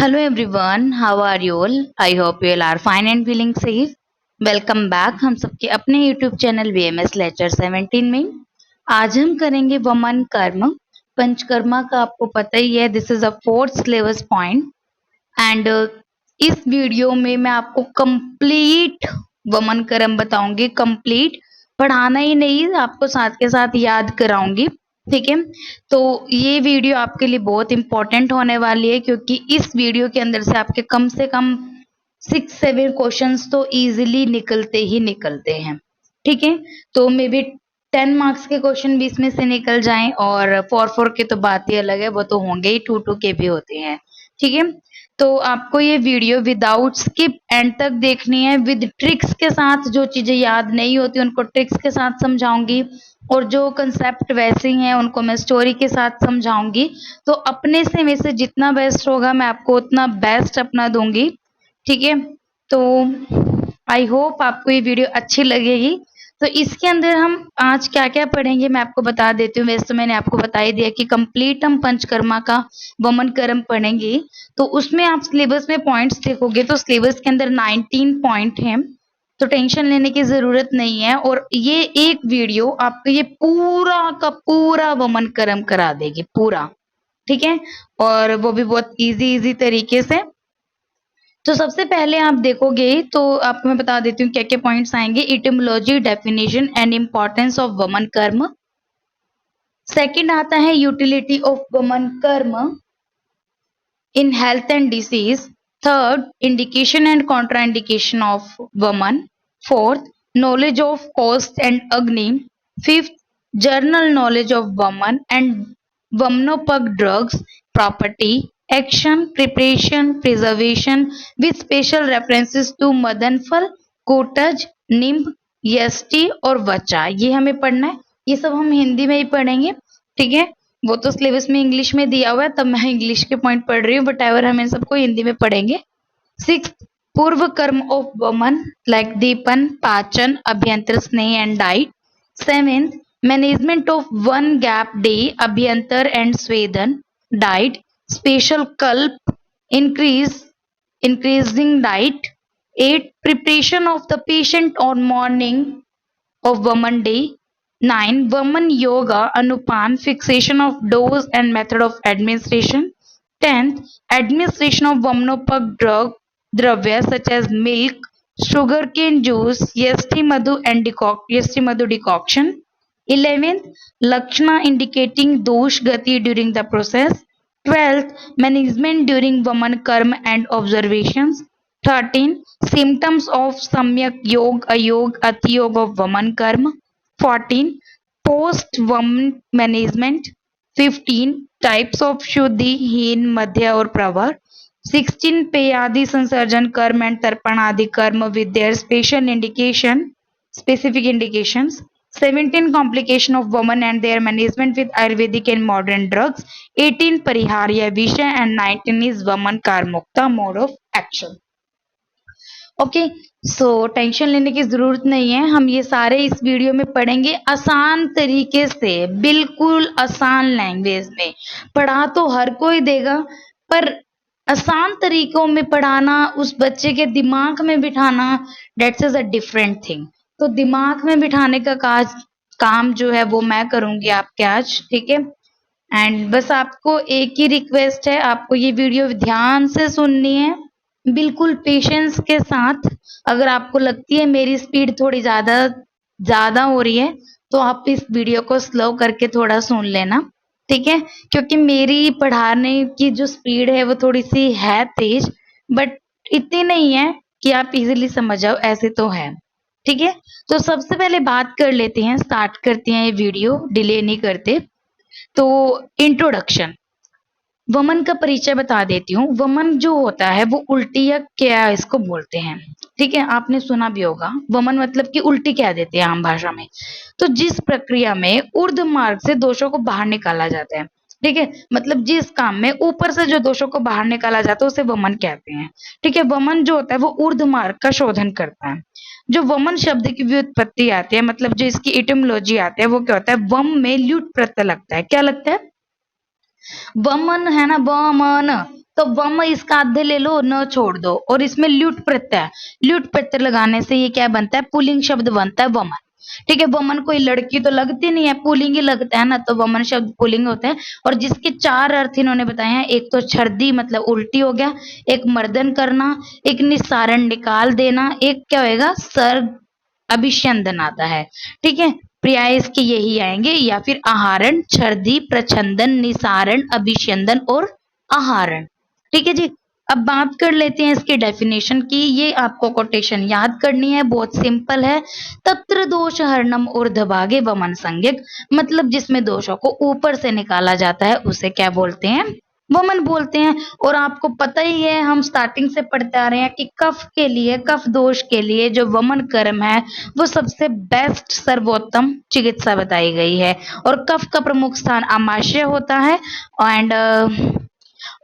Hello everyone, how are you all? I hope you all are fine and feeling safe. Welcome back हम सबके अपने YouTube channel VMS lecture 17 में। आज हम करेंगे वमन कर्म। पंचकर्मा का आपको पता ही है, this is a fourth syllabus point and इस वीडियो में मैं आपको कंप्लीट वमन कर्म बताऊंगी। कंप्लीट पढ़ाना ही नहीं, आपको साथ के साथ याद कराऊंगी। ठीक है, तो ये वीडियो आपके लिए बहुत इंपॉर्टेंट होने वाली है क्योंकि इस वीडियो के अंदर से कम 6-7 क्वेश्चंस तो इजीली निकलते ही निकलते हैं। ठीक है, तो मे बी 10 मार्क्स के क्वेश्चन भी इसमें से निकल जाएं और 4-4 के तो बात ही अलग है, वो तो होंगे ही, 2-2 के भी होते हैं। ठीक है, तो आपको ये वीडियो विदाउट स्किप एंड तक देखनी है, विद ट्रिक्स के साथ। जो चीजें याद नहीं होती उनको ट्रिक्स के साथ समझाऊंगी और जो कंसेप्ट वैसे ही हैं उनको मैं स्टोरी के साथ समझाऊंगी। तो अपने से में से जितना बेस्ट होगा मैं आपको उतना बेस्ट अपना दूंगी। ठीक है, तो आई होप आपको ये वीडियो अच्छी लगेगी। तो इसके अंदर हम आज क्या क्या पढ़ेंगे मैं आपको बता देती हूँ। वैसे तो मैंने आपको बता ही दिया कि कंप्लीट हम पंचकर्मा का वमन कर्म पढ़ेंगे। तो उसमें आप सिलेबस में पॉइंट्स देखोगे तो सिलेबस के अंदर 19 पॉइंट हैं, तो टेंशन लेने की जरूरत नहीं है। और ये एक वीडियो आपको ये पूरा का पूरा वमन कर्म करा देगी, पूरा। ठीक है, और वो भी बहुत इजी तरीके से। तो सबसे पहले आप देखोगे तो आपको मैं बता देती हूँ क्या क्या पॉइंट्स आएंगे। Etymology, definition and importance of वमन कर्म। सेकंड आता है यूटिलिटी ऑफ वमन कर्म in health and disease. Third, indication and contraindication of woman. Fourth, knowledge of cost and agni. Fifth, journal knowledge of woman and Vamnopag drugs, property, action, preparation, preservation with special references to Madanfal, कोटज, निम्ब, यष्टि और वचा। ये हमें पढ़ना है, ये सब हम हिंदी में ही पढ़ेंगे। ठीक है, वो तो सिलेबस में इंग्लिश में दिया हुआ है, तब मैं इंग्लिश के पॉइंट पढ़ रही हूँ, बट एवर हम इन सबको हिंदी में पढ़ेंगे। 6th, पूर्व कर्म ऑफ वमन लाइक दीपन, पाचन, अभ्यंतर, स्नेह and diet. 7th, management of one gap day, अभ्यंतर एंड स्वेदन, डाइट, स्पेशल कल्प, increasing diet। 8th, preparation of the patient on morning of woman day। 9, woman yoga, anupan, fixation of dose and method of administration। 10th, administration of vamnopag drug dravya such as milk, sugarcane juice, yasti madhu and yasti madhu decoction। 11th, lakshana indicating dosh gati during the process। 12th, management during woman karma and observations। 13, symptoms of samyak yog, ayog, atiyog of woman karma। 14, post woman management। 15, types of शुद्धि, हीन, मध्य और प्रवर। 16, पेयादि संसर्जन कर्म and तर्पण आदि कर्म with their specific indications। 17, complication of women and their management with Ayurvedic and modern drugs। 18, परिहार्य विषय and 19 is woman karmukta mode of action। Okay, so tension लेने की जरूरत नहीं है, हम ये सारे इस वीडियो में पढ़ेंगे आसान तरीके से, बिल्कुल आसान लैंग्वेज में। पढ़ा तो हर कोई देगा, पर आसान तरीकों में पढ़ाना, उस बच्चे के दिमाग में बिठाना, that's is a different thing. तो दिमाग में बिठाने का काम जो है वो मैं करूंगी आपके आज। ठीक है, एंड बस आपको एक ही रिक्वेस्ट है, आपको ये वीडियो ध्यान से सुननी है, बिल्कुल पेशेंस के साथ। अगर आपको लगती है मेरी स्पीड थोड़ी ज्यादा हो रही है तो आप इस वीडियो को स्लो करके थोड़ा सुन लेना। ठीक है, क्योंकि मेरी पढ़ाने की जो स्पीड है वो थोड़ी सी है तेज, बट इतनी नहीं है कि आप इजीली समझ जाओ, ऐसे तो है। ठीक है, तो सबसे पहले बात कर लेते हैं, स्टार्ट करते हैं ये वीडियो, डिले नहीं करते। तो इंट्रोडक्शन, वमन का परिचय बता देती हूँ। वमन जो होता है वो उल्टी या क्या इसको बोलते हैं। ठीक है, आपने सुना भी होगा, वमन मतलब कि उल्टी कह देते हैं आम भाषा में। तो जिस प्रक्रिया में ऊर्ध मार्ग से दोषों को बाहर निकाला जाता है, ठीक है, मतलब जिस काम में ऊपर से जो दोषों को बाहर निकाला जाता है उसे वमन कहते हैं। ठीक है, वमन जो होता है वो ऊर्ध मार्ग का शोधन करता है। जो वमन शब्द की व्युत्पत्ति आती है, मतलब जो इसकी इटिमोलॉजी आती है, वो क्या होता है, वम में ल्यूट प्रत्यय लगता है। क्या लगता है, वमन है ना, वमन, तो वम इसका आधे ले लो, न छोड़ दो, और इसमें ल्यूट प्रत्यय लगाने से ये क्या बनता है, पुल्लिंग शब्द बनता है वमन। ठीक है, वमन कोई लड़की तो लगती नहीं है, पुल्लिंग ही लगता है ना, तो वमन शब्द पुल्लिंग होता है। और जिसके 4 अर्थ इन्होंने बताए हैं, एक तो छर्दी मतलब उल्टी हो गया, एक मर्दन करना, एक निस्सारण निकाल देना, एक क्या होएगा, सर्ग अभिस्यंदन आता है। ठीक है, पर्याय इसके यही आएंगे, या फिर आहारण, छर्दी, प्रछंदन, निसारण, अभिस्यंदन और आहारण। ठीक है जी। अब बात कर लेते हैं इसकी डेफिनेशन की। ये आपको कोटेशन याद करनी है, बहुत सिंपल है। तत्र दोष हरणम ऊर्ध्वभागे वमन संज्ञक, मतलब जिसमें दोषों को ऊपर से निकाला जाता है उसे क्या बोलते हैं, वमन बोलते हैं। और आपको पता ही है, हम स्टार्टिंग से पढ़ते आ रहे हैं कि कफ के लिए, कफ दोष के लिए जो वमन कर्म है वो सबसे बेस्ट सर्वोत्तम चिकित्सा बताई गई है। और कफ का प्रमुख स्थान आमाशय होता है, एंड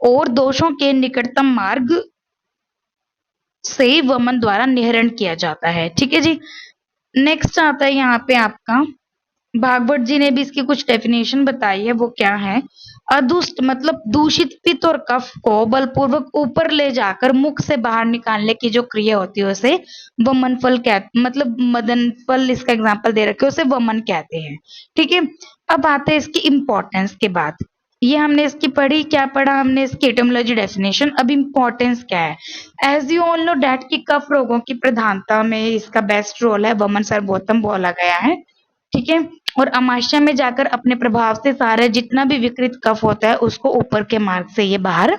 और दोषों के निकटतम मार्ग से वमन द्वारा निहरण किया जाता है। ठीक है जी। नेक्स्ट आता है यहाँ पे आपका, भागवत जी ने भी इसकी कुछ डेफिनेशन बताई है, वो क्या है, अदुष्ट मतलब दूषित पित्त और कफ को बलपूर्वक ऊपर ले जाकर मुख से बाहर निकालने की जो क्रिया होती है उसे वमन फल कहते, मतलब मदन फल इसका एग्जांपल दे रखे, उसे वमन कहते हैं। ठीक है, अब आते हैं इसकी इंपॉर्टेंस के बाद। ये हमने इसकी पढ़ी, क्या पढ़ा हमने, इसकी एटोमोलॉजी डेफिनेशन। अब इंपॉर्टेंस क्या है, as you all know that कि कफ रोगों की प्रधानता में इसका बेस्ट रोल है, वमन सर्वोत्तम बोला गया है। ठीक है, और अमाशय में जाकर अपने प्रभाव से सारा जितना भी विकृत कफ होता है उसको ऊपर के मार्ग से ये बाहर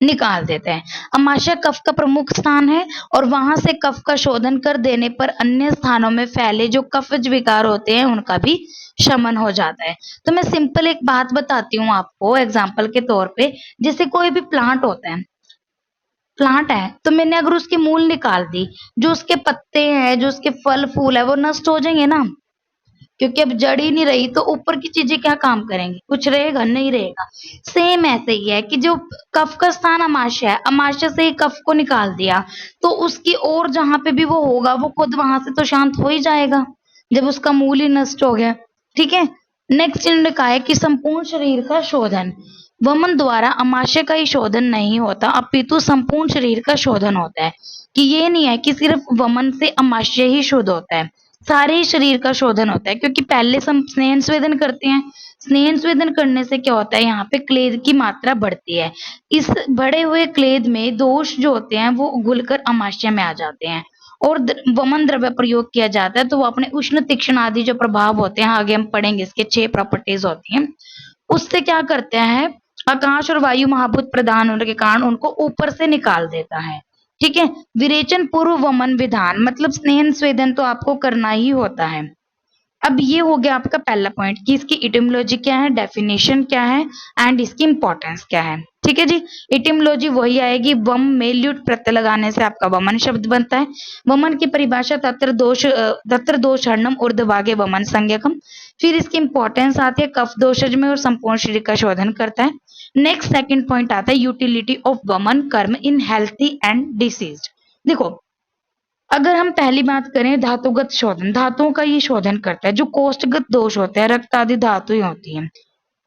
निकाल देते हैं। अमाशय कफ का प्रमुख स्थान है, और वहां से कफ का शोधन कर देने पर अन्य स्थानों में फैले जो कफज विकार होते हैं उनका भी शमन हो जाता है। तो मैं सिंपल एक बात बताती हूँ आपको एग्जाम्पल के तौर पे, जैसे कोई भी प्लांट होता है, प्लांट है तो मैंने अगर उसकी मूल निकाल दी, जो उसके पत्ते हैं, जो उसके फल फूल है, वो नष्ट हो जाएंगे ना, क्योंकि अब जड़ ही नहीं रही तो ऊपर की चीजें क्या काम करेंगी, कुछ रहेगा नहीं रहेगा। सेम ऐसे ही है कि जो कफ का स्थान अमाशय है, अमाशय से ही कफ को निकाल दिया तो उसकी और जहां पे भी वो होगा वो खुद वहां से तो शांत हो ही जाएगा, जब उसका मूल ही नष्ट हो गया। ठीक है, नेक्स्ट इन्होंने कहा है कि संपूर्ण शरीर का शोधन, वमन द्वारा अमाशय का ही शोधन नहीं होता अपितु संपूर्ण शरीर का शोधन होता है। कि ये नहीं है कि सिर्फ वमन से अमाशय ही शुद्ध होता है, सारे ही शरीर का शोधन होता है। क्योंकि पहले हम स्नेहन स्वेदन करते हैं, स्नेहन स्वेदन करने से क्या होता है, यहाँ पे क्लेद की मात्रा बढ़ती है। इस बढ़े हुए क्लेद में दोष जो होते हैं वो घुलकर अमाशय में आ जाते हैं, और वमन द्रव्य प्रयोग किया जाता है तो वो अपने उष्ण तीक्ष्ण आदि जो प्रभाव होते हैं, आगे हम पढ़ेंगे इसके 6 प्रॉपर्टीज होती हैं, उससे क्या करते हैं, आकाश और वायु महाभूत प्रदान होने के कारण उनको ऊपर से निकाल देता है। ठीक है, विरेचन पूर्व वमन विधान, मतलब स्नेहन स्वेदन तो आपको करना ही होता है। अब ये हो गया आपका पहला पॉइंट कि इसकी इटिमोलॉजी क्या है, डेफिनेशन क्या है, एंड इसकी इंपॉर्टेंस क्या है। ठीक है जी, इटिमोलॉजी वही आएगी, वम में ल्यूट प्रत्यय लगाने से आपका वमन शब्द बनता है। वमन की परिभाषा तत्र दोष हरणम ऊर्ध्वभागे वमन संज्ञकम। फिर इसकी इंपॉर्टेंस आती है, कफ दोषज में और संपूर्ण शरीर का शोधन करता है। नेक्स्ट सेकंड पॉइंट आता है यूटिलिटी ऑफ वमन कर्म इन हेल्थी एंड डिसीज्ड। देखो, अगर हम पहली बात करें धातुगत शोधन, धातुओं का ये शोधन करता है। जो कोष्ठगत दोष होते हैं, रक्त आदि धातुएं होती हैं।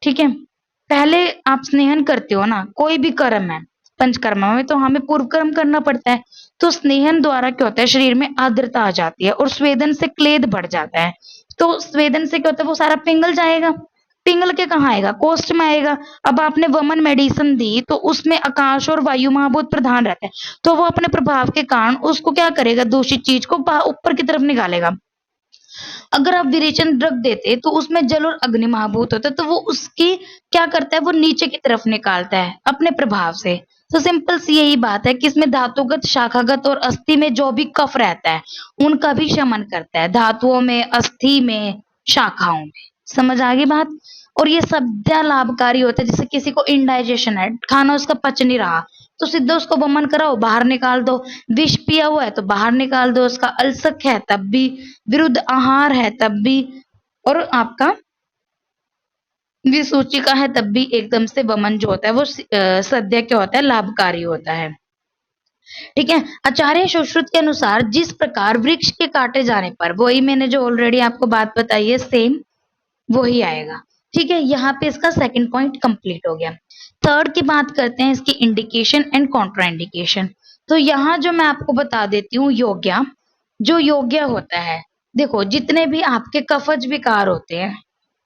ठीक है, पहले आप स्नेहन करते हो ना, कोई भी कर्म है पंचकर्म में तो हमें पूर्व कर्म करना पड़ता है। तो स्नेहन द्वारा क्या होता है, शरीर में आर्द्रता आ जाती है और स्वेदन से क्लेद बढ़ जाता है। तो स्वेदन से क्या होता है, वो सारा पिंगल जाएगा, पिंगल के कहाँ आएगा, कोष्ठ में आएगा। अब आपने वमन मेडिसिन दी तो उसमें आकाश और वायु महाभूत प्रधान रहता है, तो वो अपने प्रभाव के कारण उसको क्या करेगा, दूषित चीज को ऊपर की तरफ निकालेगा। अगर आप विरेचन ड्रग देते तो उसमें जल और अग्नि महाभूत होता है, तो वो उसकी क्या करता है, वो नीचे की तरफ निकालता है अपने प्रभाव से। तो सिंपल सी यही बात है कि इसमें धातुगत, शाखागत और अस्थि में जो भी कफ रहता है उनका भी शमन करता है, धातुओं में, अस्थि में, शाखाओं में। समझ आ गई बात। और ये सब लाभकारी होता है। जैसे किसी को इंडाइजेशन है, खाना उसका पच नहीं रहा, तो सीधा उसको वमन कराओ, बाहर निकाल दो। विष पिया हुआ है तो बाहर निकाल दो उसका, अल्सक है तब भी, विरुद्ध आहार है तब भी, और आपका विसूचिका है तब भी एकदम से वमन जो होता है वो सद्य क्या होता है, लाभकारी होता है। ठीक है, आचार्य सुश्रुत के अनुसार जिस प्रकार वृक्ष के काटे जाने पर, वही मैंने जो ऑलरेडी आपको बात बताई है सेम वही आएगा। ठीक है, यहाँ पे इसका सेकंड पॉइंट कंप्लीट हो गया। थर्ड की बात करते हैं इसकी इंडिकेशन एंड कॉन्ट्राइंडिकेशन। तो यहाँ जो मैं आपको बता देती हूँ योग्य, जो योग्य होता है, देखो जितने भी आपके कफज विकार होते हैं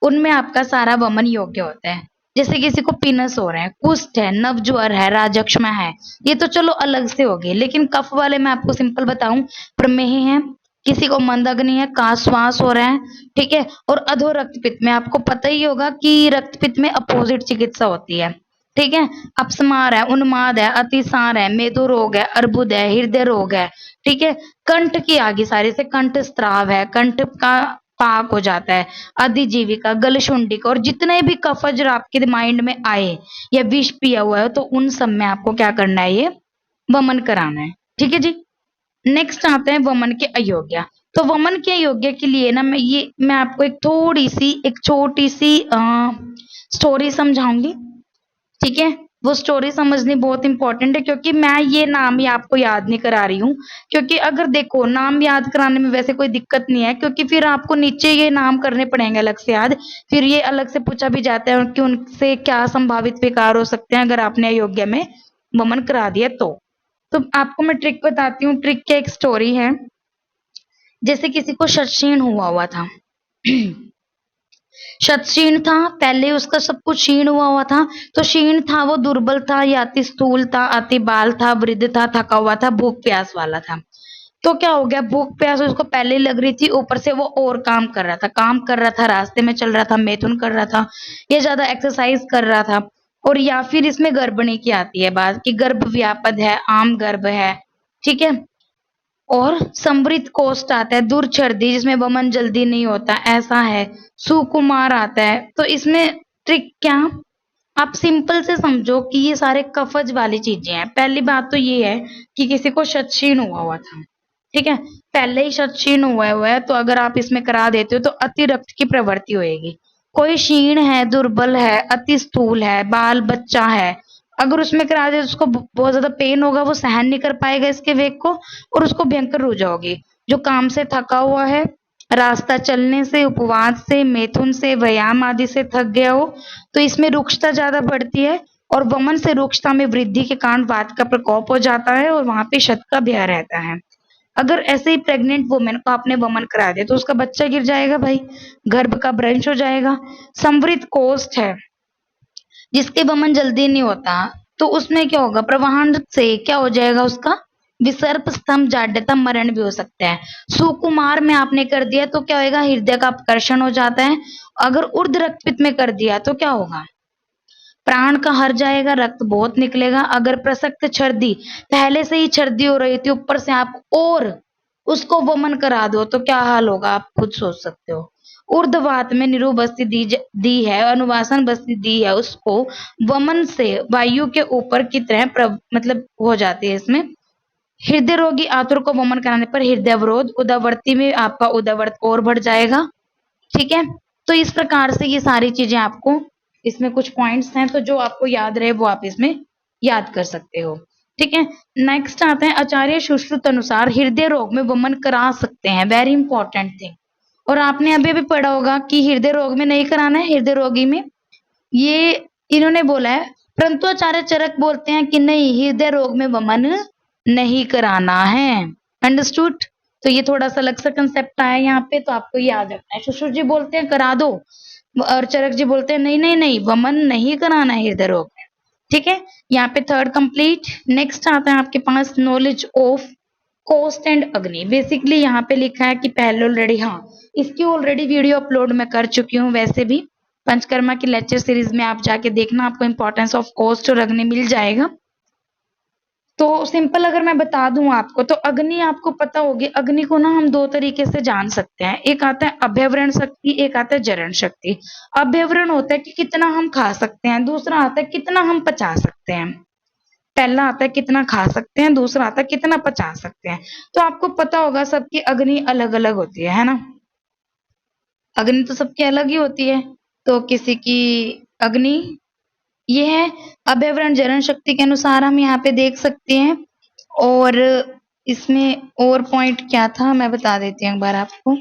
उनमें आपका सारा वमन योग्य होता है। जैसे किसी को पीनस हो रहे हैं, कुष्ठ है, नवज्वर है, राजक्षमा है, ये तो चलो अलग से हो गए, लेकिन कफ वाले मैं आपको सिंपल बताऊं, प्रमेह है, किसी को मंदग्नि है, काश्वास हो रहा है, ठीक है, और अधो रक्तपित्त में आपको पता ही होगा कि रक्तपित्त में अपोजिट चिकित्सा होती है, ठीक है, अपस्मार है, उन्माद है, अतिसार है, मेदो रोग है, अर्बुद है, हृदय रोग है, ठीक है, कंठ की आगे सारी से कंठ स्त्राव है, कंठ का पाक हो जाता है, अधिजीविका, गलशुंडिका, और जितने भी कफज आपके माइंड में आए या विष पिया हुआ है तो उन सब में आपको क्या करना है, ये वमन कराना है, ठीक है जी। नेक्स्ट आते हैं वमन के अयोग्य। तो वमन के अयोग्य के लिए ना मैं आपको एक थोड़ी सी एक छोटी सी स्टोरी समझाऊंगी, ठीक है। वो स्टोरी समझनी बहुत इंपॉर्टेंट है, क्योंकि मैं ये नाम ही आपको याद नहीं करा रही हूँ, क्योंकि अगर देखो नाम याद कराने में वैसे कोई दिक्कत नहीं है, क्योंकि फिर आपको नीचे ये नाम करने पड़ेंगे अलग से याद, फिर ये अलग से पूछा भी जाता है कि उनसे क्या संभावित विकार हो सकते हैं अगर आपने अयोग्य में वमन करा दिया तो आपको मैं ट्रिक बताती हूँ। ट्रिक की एक स्टोरी है, जैसे किसी को शतक्षीण हुआ था शतक्षीण था, पहले उसका सब कुछ क्षीण हुआ था, तो क्षीण था, वो दुर्बल था, या अति स्थूल था, अति बाल था, वृद्ध था, थका हुआ था, भूख प्यास वाला था। तो क्या हो गया, भूख प्यास उसको पहले ही लग रही थी, ऊपर से वो और काम कर रहा था, रास्ते में चल रहा था, मैथुन कर रहा था, या ज्यादा एक्सरसाइज कर रहा था, और या फिर इसमें गर्भणी की आती है बात कि गर्भ व्यापद है, आम गर्भ है, ठीक है, और समृद्ध कोष्ठ आता है, दुर्छर्दी जिसमें वमन जल्दी नहीं होता, ऐसा है, सुकुमार आता है। तो इसमें ट्रिक क्या, आप सिंपल से समझो कि ये सारे कफज वाली चीजें हैं। पहली बात तो ये है कि किसी को शतक्षीण हुआ था, ठीक है, पहले ही शतक्षीण हुआ है, तो अगर आप इसमें करा देते हो तो अति रक्त की प्रवृत्ति होएगी। कोई क्षीण है, दुर्बल है, अति स्थूल है, बाल बच्चा है, अगर उसमें करा दे तो उसको बहुत ज्यादा पेन होगा, वो सहन नहीं कर पाएगा इसके वेग को, और उसको भयंकर रुझ होगी। जो काम से थका हुआ है, रास्ता चलने से, उपवास से, मैथुन से, व्यायाम आदि से थक गया हो, तो इसमें रुक्षता ज्यादा बढ़ती है, और वमन से रुक्षता में वृद्धि के कारण वात का प्रकोप हो जाता है, और वहां पे शत का भय रहता है। अगर ऐसे ही प्रेग्नेंट वुमेन को आपने वमन करा दिया तो उसका बच्चा गिर जाएगा भाई, गर्भ का भ्रंश हो जाएगा। समृद्ध कोष्ठ है, जिसके वमन जल्दी नहीं होता, तो उसमें क्या होगा, प्रवाहन से क्या हो जाएगा, उसका विसर्प, स्तंभ, जाड्यता, मरण भी हो सकता है। सुकुमार में आपने कर दिया तो क्या होगा, हृदय का अपकर्षण हो जाता है। अगर ऊर्ध्व रक्तपित्त में कर दिया तो क्या होगा, प्राण का हर जाएगा, रक्त बहुत निकलेगा। अगर प्रसक्त छर्दी, पहले से ही छर्दी हो रही थी, ऊपर से आप और उसको वमन करा दो तो क्या हाल होगा, आप खुद सोच सकते हो। ऊर्ध्ववात में निरुबस्ती दी है, अनुवासन बस्ती दी है, उसको वमन से वायु के ऊपर की तरह मतलब हो जाती है इसमें। हृदय रोगी आतुर को वमन कराने पर हृदय अवरोध, उदरवर्ती में आपका उदरवर्त और बढ़ जाएगा, ठीक है। तो इस प्रकार से ये सारी चीजें आपको, इसमें कुछ पॉइंट्स हैं तो जो आपको याद रहे वो आप इसमें याद कर सकते हो, ठीक है। नेक्स्ट आते हैं आचार्य सुश्रुत अनुसार हृदय रोग में वमन करा सकते हैं, वेरी इंपॉर्टेंट थिंग। और आपने अभी भी पढ़ा होगा कि हृदय रोग में नहीं कराना है, हृदय रोगी में, ये इन्होंने बोला है, परंतु आचार्य चरक बोलते हैं कि नहीं, हृदय रोग में वमन नहीं कराना है। अंडरस्टूड। तो ये थोड़ा सा अलग सा कंसेप्ट आया यहाँ पे, तो आपको याद रखना है। सुश्रुत जी बोलते हैं करा दो, और चरक जी बोलते हैं नहीं नहीं नहीं, वमन नहीं कराना है हृदय रोग में, ठीक है। यहाँ पे थर्ड कंप्लीट। नेक्स्ट आता है आपके पास नॉलेज ऑफ कोस्ट एंड अग्नि। बेसिकली यहाँ पे लिखा है कि पहले ऑलरेडी, हाँ, इसकी ऑलरेडी वीडियो अपलोड मैं कर चुकी हूँ, वैसे भी पंचकर्मा की लेक्चर सीरीज में आप जाके देखना, आपको इंपॉर्टेंस ऑफ कोस्ट और अग्नि मिल जाएगा। तो सिंपल अगर मैं बता दूं आपको, तो अग्नि आपको पता होगी, अग्नि को ना हम दो तरीके से जान सकते हैं, एक आता है अभ्यवरण शक्ति, एक आता है जरण शक्ति। अभ्यवरण होता है कि कितना हम खा सकते हैं, दूसरा आता है कितना हम पचा सकते हैं। पहला आता है कितना खा सकते हैं, दूसरा आता है कितना पचा सकते हैं। तो आपको पता होगा सबकी अग्नि अलग अलग होती है ना, अग्नि तो सबकी अलग ही होती है। तो किसी की अग्नि ये है, अभ्यवरण जरण शक्ति के अनुसार हम यहाँ पे देख सकते हैं। और इसमें और पॉइंट क्या था मैं बता देती हूँ एक बार आपको।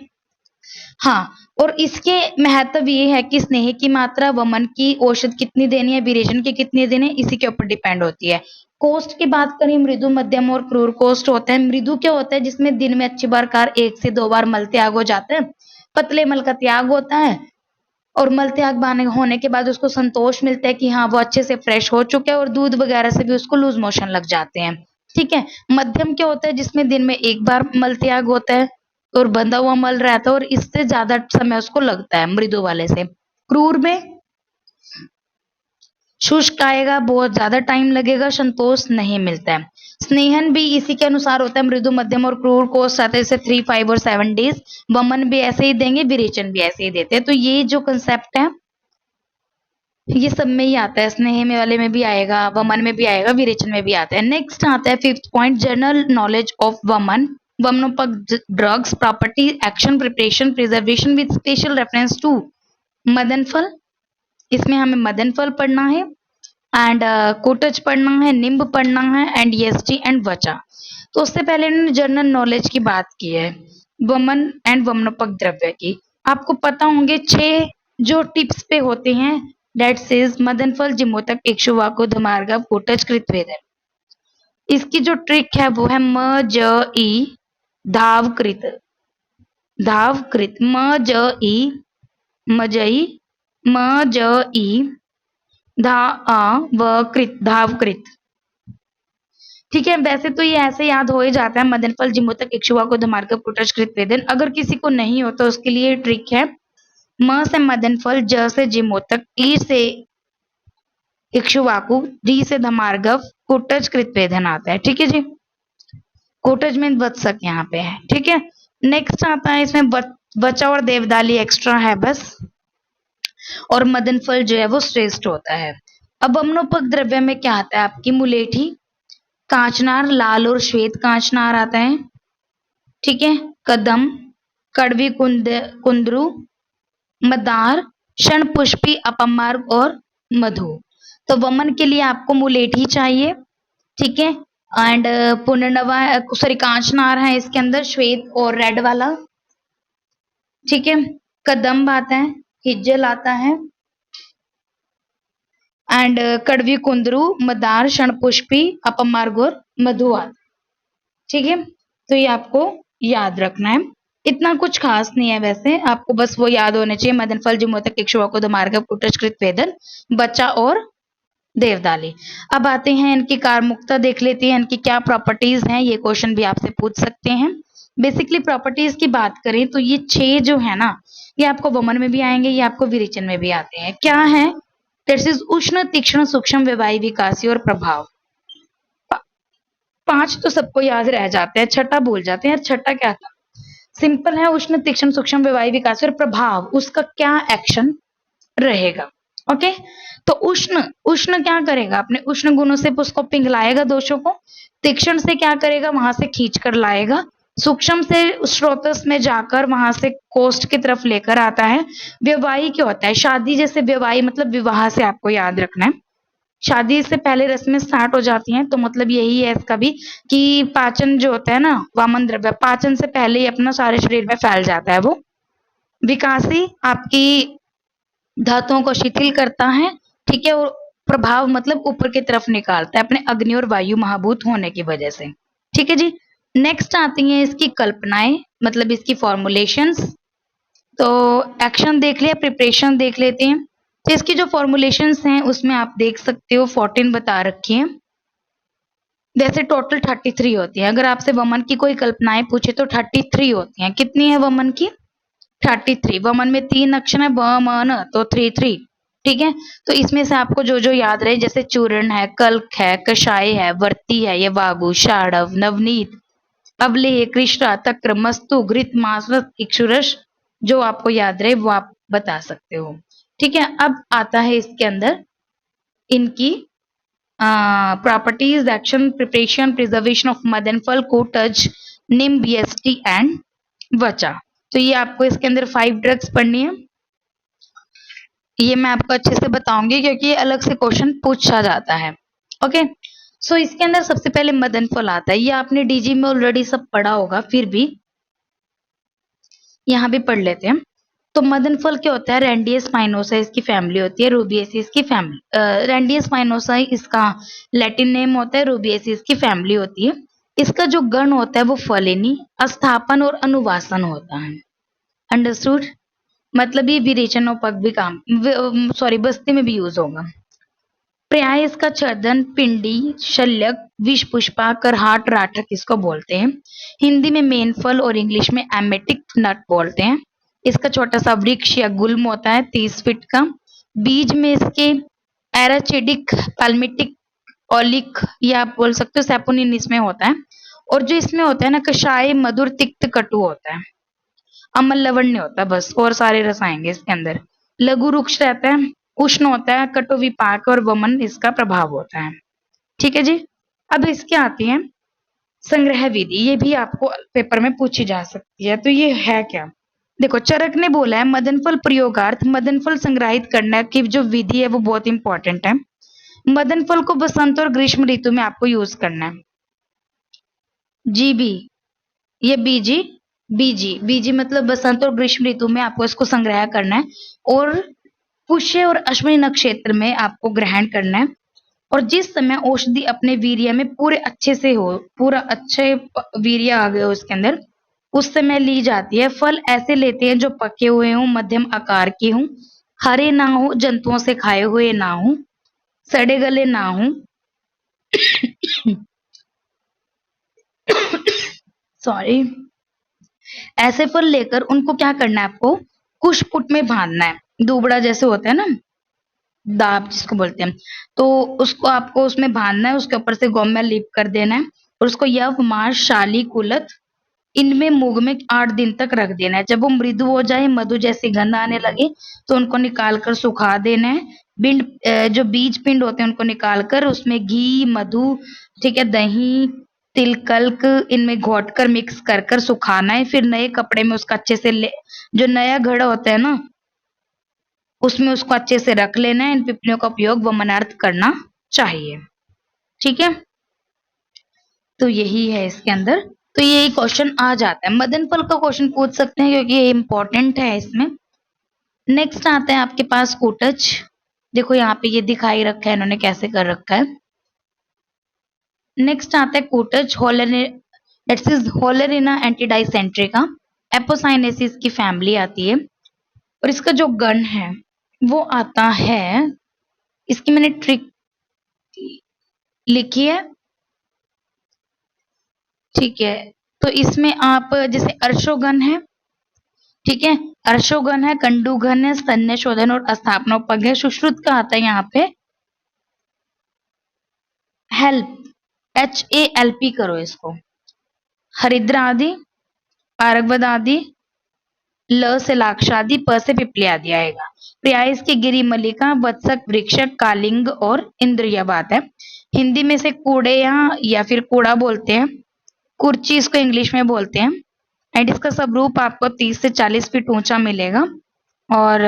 हाँ, और इसके महत्व ये है कि स्नेह की मात्रा, वमन की औषध कितनी देनी है, विरेचन की कितनी देनी है, इसी के ऊपर डिपेंड होती है। कोष्ठ की बात करें, मृदु, मध्यम और क्रूर कोष्ठ होता है। मृदु क्या होता है, जिसमें दिन में अच्छी बार 1 से 2 बार मल त्याग हो जाता है। पतले मल का त्याग होता है और मल त्याग बाने होने के बाद उसको संतोष मिलता है कि हाँ वो अच्छे से फ्रेश हो चुका है, और दूध वगैरह से भी उसको लूज मोशन लग जाते हैं। ठीक है। मध्यम क्या होता है, जिसमें दिन में 1 बार मल त्याग होता है और बंधा हुआ मल रहता है और इससे ज्यादा समय उसको लगता है मृदु वाले से। क्रूर में शुष्क आएगा, बहुत ज्यादा टाइम लगेगा, संतोष नहीं मिलता है। स्नेहन भी इसी के अनुसार होता है, मृदु, मध्यम और क्रूर को 7 से 3, 5 और 7 डेज। वमन भी ऐसे ही देंगे, विरेचन भी ऐसे ही देते हैं। तो ये जो कंसेप्ट है ये सब में ही आता है, स्नेह में वाले में भी आएगा, वमन में भी आएगा, विरेचन में भी आता है। नेक्स्ट आता है 5th point, general knowledge of वमन, वमनोपक drugs, property, action, preparation, preservation with special reference to मदन फल। इसमें हमें मदन फल पढ़ना है एंड कोटज पढ़ना है, निम्ब पढ़ना है एंड ईएसटी एंड वचा। तो उससे पहले इन्होंने जनरल नॉलेज की बात की है, वमन एंड वमनोपक द्रव्य की। आपको पता होंगे 6 जो टिप्स पे होते हैं, डेट सेज मदन फल, जिमोतक, इक्ष्वाकु, धमार्गव, कोटज, कृतवेदन। इसकी जो ट्रिक है वो है म ज ई धावकृत, धावकृत, म ज ई मजई, म ज ई धा व कृत, धावकृत। ठीक है। वैसे तो ये ऐसे याद हो ही जाता है, मदन फल, जिमोतक, इक्ष्वाकु, धमार्गव, कुटज, कृतवेदन। अगर किसी को नहीं हो तो उसके लिए ट्रिक है, म से मदन फल, ज से जिमोतक, ई से इक्ष्वाकु, डी से धमार्गव, कुटज, कृतवेदन आता है। ठीक है जी। कोटज में वत्सक यहाँ पे है। ठीक है। नेक्स्ट आता है इसमें वचा और देवदाली एक्स्ट्रा है बस, और मदन फल जो है वो श्रेष्ठ होता है। अब वमनोपक द्रव्य में क्या आता है, आपकी मुलेठी, कांचनार, लाल और श्वेत कांचनार आता है। ठीक है। कदम, कड़वी कुंदरू, मदार, क्षण पुष्पी, अपमार्ग और मधु। तो वमन के लिए आपको मुलेठी चाहिए। ठीक है। एंड पुनर्नवा, सॉरी कांचनार है इसके अंदर, श्वेत और रेड वाला। ठीक है। कदम्ब आता है, हिज्जल आता है एंड कड़वी कुंदरू, मदार, क्षणपुष्पी, अपमार्ग और मधु आता है। ठीक है। तो ये आपको याद रखना है, इतना कुछ खास नहीं है वैसे, आपको बस वो याद होने चाहिए, मदन फल, जिमोतक, इक्ष्वाकु, धमार्गव, कुटज, कृतवेदन, बच्चा और देवदाली। अब आते हैं इनकी कारमुक्ता देख लेते हैं, इनकी क्या प्रॉपर्टीज हैं, ये क्वेश्चन भी आपसे पूछ सकते हैं। बेसिकली प्रॉपर्टीज की बात करें तो ये 6 जो है ना, ये आपको वमन में भी आएंगे, ये आपको विरेचन में भी आते हैं। क्या है, दैट इज उष्ण, तीक्ष्ण, सूक्ष्म, व्यवायी, विकासी और प्रभाव। 5 तो सबको याद रह जाते हैं, छठा भूल जाते हैं, छठा क्या था, सिंपल है, उष्ण, तीक्ष्ण, सूक्ष्म, व्यवायी, विकासी और प्रभाव, उसका क्या एक्शन रहेगा। ओके। तो उष्ण, उष्ण क्या करेगा, अपने उष्ण गुणों से उसको पिघलाएगा दोषों को। तीक्ष्ण से क्या करेगा, वहां से खींच कर लाएगा। सूक्ष्म से स्रोतस में जाकर वहां से कोष्ठ की तरफ लेकर आता है। व्यवाही क्या होता है, शादी जैसे व्यवाही मतलब विवाह से आपको याद रखना है, शादी से पहले रस्में स्टार्ट हो जाती हैं, तो मतलब यही है इसका भी कि पाचन जो होता है ना, वामन द्रव्य पाचन से पहले ही अपना सारे शरीर में फैल जाता है वो। विकासी आपकी धातुओं को शिथिल करता है। ठीक है। और प्रभाव मतलब ऊपर की तरफ निकालता है, अपने अग्नि और वायु महाभूत होने की वजह से। ठीक है जी। नेक्स्ट आती है इसकी कल्पनाएं, मतलब इसकी फॉर्मुलेशंस। तो एक्शन देख लिया, प्रिपरेशन देख लेते हैं। तो इसकी जो फॉर्मुलेशंस हैं उसमें आप देख सकते हो 14 बता रखी है, वैसे टोटल 33 होती है। अगर आपसे वमन की कोई कल्पनाएं पूछे तो 33 होती हैं। कितनी है वमन की, 33। वमन में 3 अक्षर है, व म न, तो 3 3। ठीक है। तो इसमें से आपको जो जो याद रहे, जैसे चूर्ण है, कल्क है, कषाय है, वर्ती है, ये वागु, शाढ़व, नवनीत, अवलेह, कृष्णा, तक्र, मस्तु, घृत, मासवत, इक्षुरस, जो आपको याद रहे वो आप बता सकते हो। ठीक है। अब आता है इसके अंदर इनकी properties, action, preparation, preservation of Madan फल, कोटज, निम्ब, ईएसटी एंड वचा। तो ये आपको इसके अंदर 5 ड्रग्स पढ़नी है, ये मैं आपको अच्छे से बताऊंगी क्योंकि ये अलग से क्वेश्चन पूछा जाता है। ओके। सो इसके अंदर सबसे पहले मदन फल आता है, ये आपने डीजी में ऑलरेडी सब पढ़ा होगा, फिर भी यहाँ भी पढ़ लेते हैं। तो मदन फल क्या होता है? रेंडियस स्पाइनोसा इसकी फैमिली होती है, रूबिएसी इसकी फैमिली, रेंडियस स्पाइनोसा इसका लैटिन नेम होता है, रूबिएसी इसकी फैमिली होती है। इसका जो गण होता है वो फलिनी, अस्थापन और अनुवासन होता है। अंडरस्टूड? मतलब ये विरेचनोपक भी काम सॉरी बस्ती में भी यूज होगा। पर्याय इसका छर्दन, पिंडी, शल्यक, विषपुष्पा, करहाट, राठक इसको बोलते हैं। हिंदी में मेन फल और इंग्लिश में एमेटिक नट बोलते हैं। इसका छोटा सा वृक्ष या गुल्म होता है 30 फीट का। बीज में इसके एराचिडिक, पाल्मिटिक, ओलिक या आप बोल सकते हो सेपोनिन इसमें होता है। और जो इसमें होता है ना कषाय, मधुर, तिक्त, कटु होता है। अम्ल लवण्य होता है बस, और सारे रस आएंगे इसके अंदर। लघु रुक्ष रहता है, उष्ण होता है, कटु विपाक और वमन इसका प्रभाव होता है। ठीक है जी। अब इसके आती है संग्रह विधि, ये भी आपको पेपर में पूछी जा सकती है। तो ये है क्या? देखो चरक ने बोला है मदन फल प्रयोगार्थ, मदन फल संग्रहित करने की जो विधि है वो बहुत इंपॉर्टेंट है। मदन फल को बसंत और ग्रीष्म ऋतु में आपको यूज करना है। जीबी, ये बीजी, बीजी बीजी मतलब बसंत और ग्रीष्म ऋतु में आपको इसको संग्रह करना है। और पुष्य और अश्विनी नक्षत्र में आपको ग्रहण करना है। और जिस समय औषधि अपने वीर्य में पूरे अच्छे से हो, पूरा अच्छे वीर्य आ गए हो उसके अंदर, उस समय ली जाती है। फल ऐसे लेते हैं जो पके हुए हों, मध्यम आकार के हों, हरे ना हो, जंतुओं से खाए हुए ना हो, सड़े गले ना हो। सॉरी। ऐसे फल लेकर उनको क्या करना है आपको? कुशपुट में बांधना है। दुबड़ा जैसे होता है ना, दाब जिसको बोलते हैं, तो उसको आपको उसमें बांधना है, उसके ऊपर से गौम्य लीप कर देना है। और उसको यव, मास, शाली, कुलत इनमें मूग में 8 दिन तक रख देना है। जब वो मृदु हो जाए, मधु जैसी गंध आने लगे, तो उनको निकाल कर सुखा देना है। जो बीज पिंड होते हैं उनको निकाल कर उसमें घी, मधु, ठीक है, दही, तिलकल्क इनमें घोट कर मिक्स कर कर सुखाना है। फिर नए कपड़े में उसका अच्छे से जो नया घड़ा होता है ना उसमें उसको अच्छे से रख लेना है। इन पिपलियों का उपयोग वमनार्थ करना चाहिए। ठीक है, तो यही है इसके अंदर। तो ये क्वेश्चन आ जाता है, मदन फल का क्वेश्चन पूछ सकते हैं क्योंकि ये इंपॉर्टेंट है इसमें। नेक्स्ट आता है आपके पास कोटच। देखो यहाँ पे ये दिखाई रखा है इन्होंने कैसे कर रखा है। नेक्स्ट आता है कोटच होलेरिना एंटीडाइसेंट्रिका, एपोसाइनेसिस की फैमिली आती है। और इसका जो गण है वो आता है, इसकी मैंने ट्रिक लिखी है। ठीक है, तो इसमें आप जैसे अर्शोगण है, ठीक है, अर्शोगण है, कंडुगण है, स्तन्य शोधन और अस्थापनोपग है। सुश्रुत का आता है यहाँ पे हेल्प, HALP करो इसको। हरिद्रा आदि, आरगवद आदि, ल से लाक्षादि, प से पिपली आदि आएगा। पर्याय इसके गिरी मल्लिका, वत्सक, वृक्षक, कालिंग और इंद्रियवाद है। हिंदी में से कूड़े या फिर कूड़ा बोलते हैं, कुर्ची इसको इंग्लिश में बोलते हैं। एंड इसका स्वरूप आपको 30 से 40 फीट ऊंचा मिलेगा। और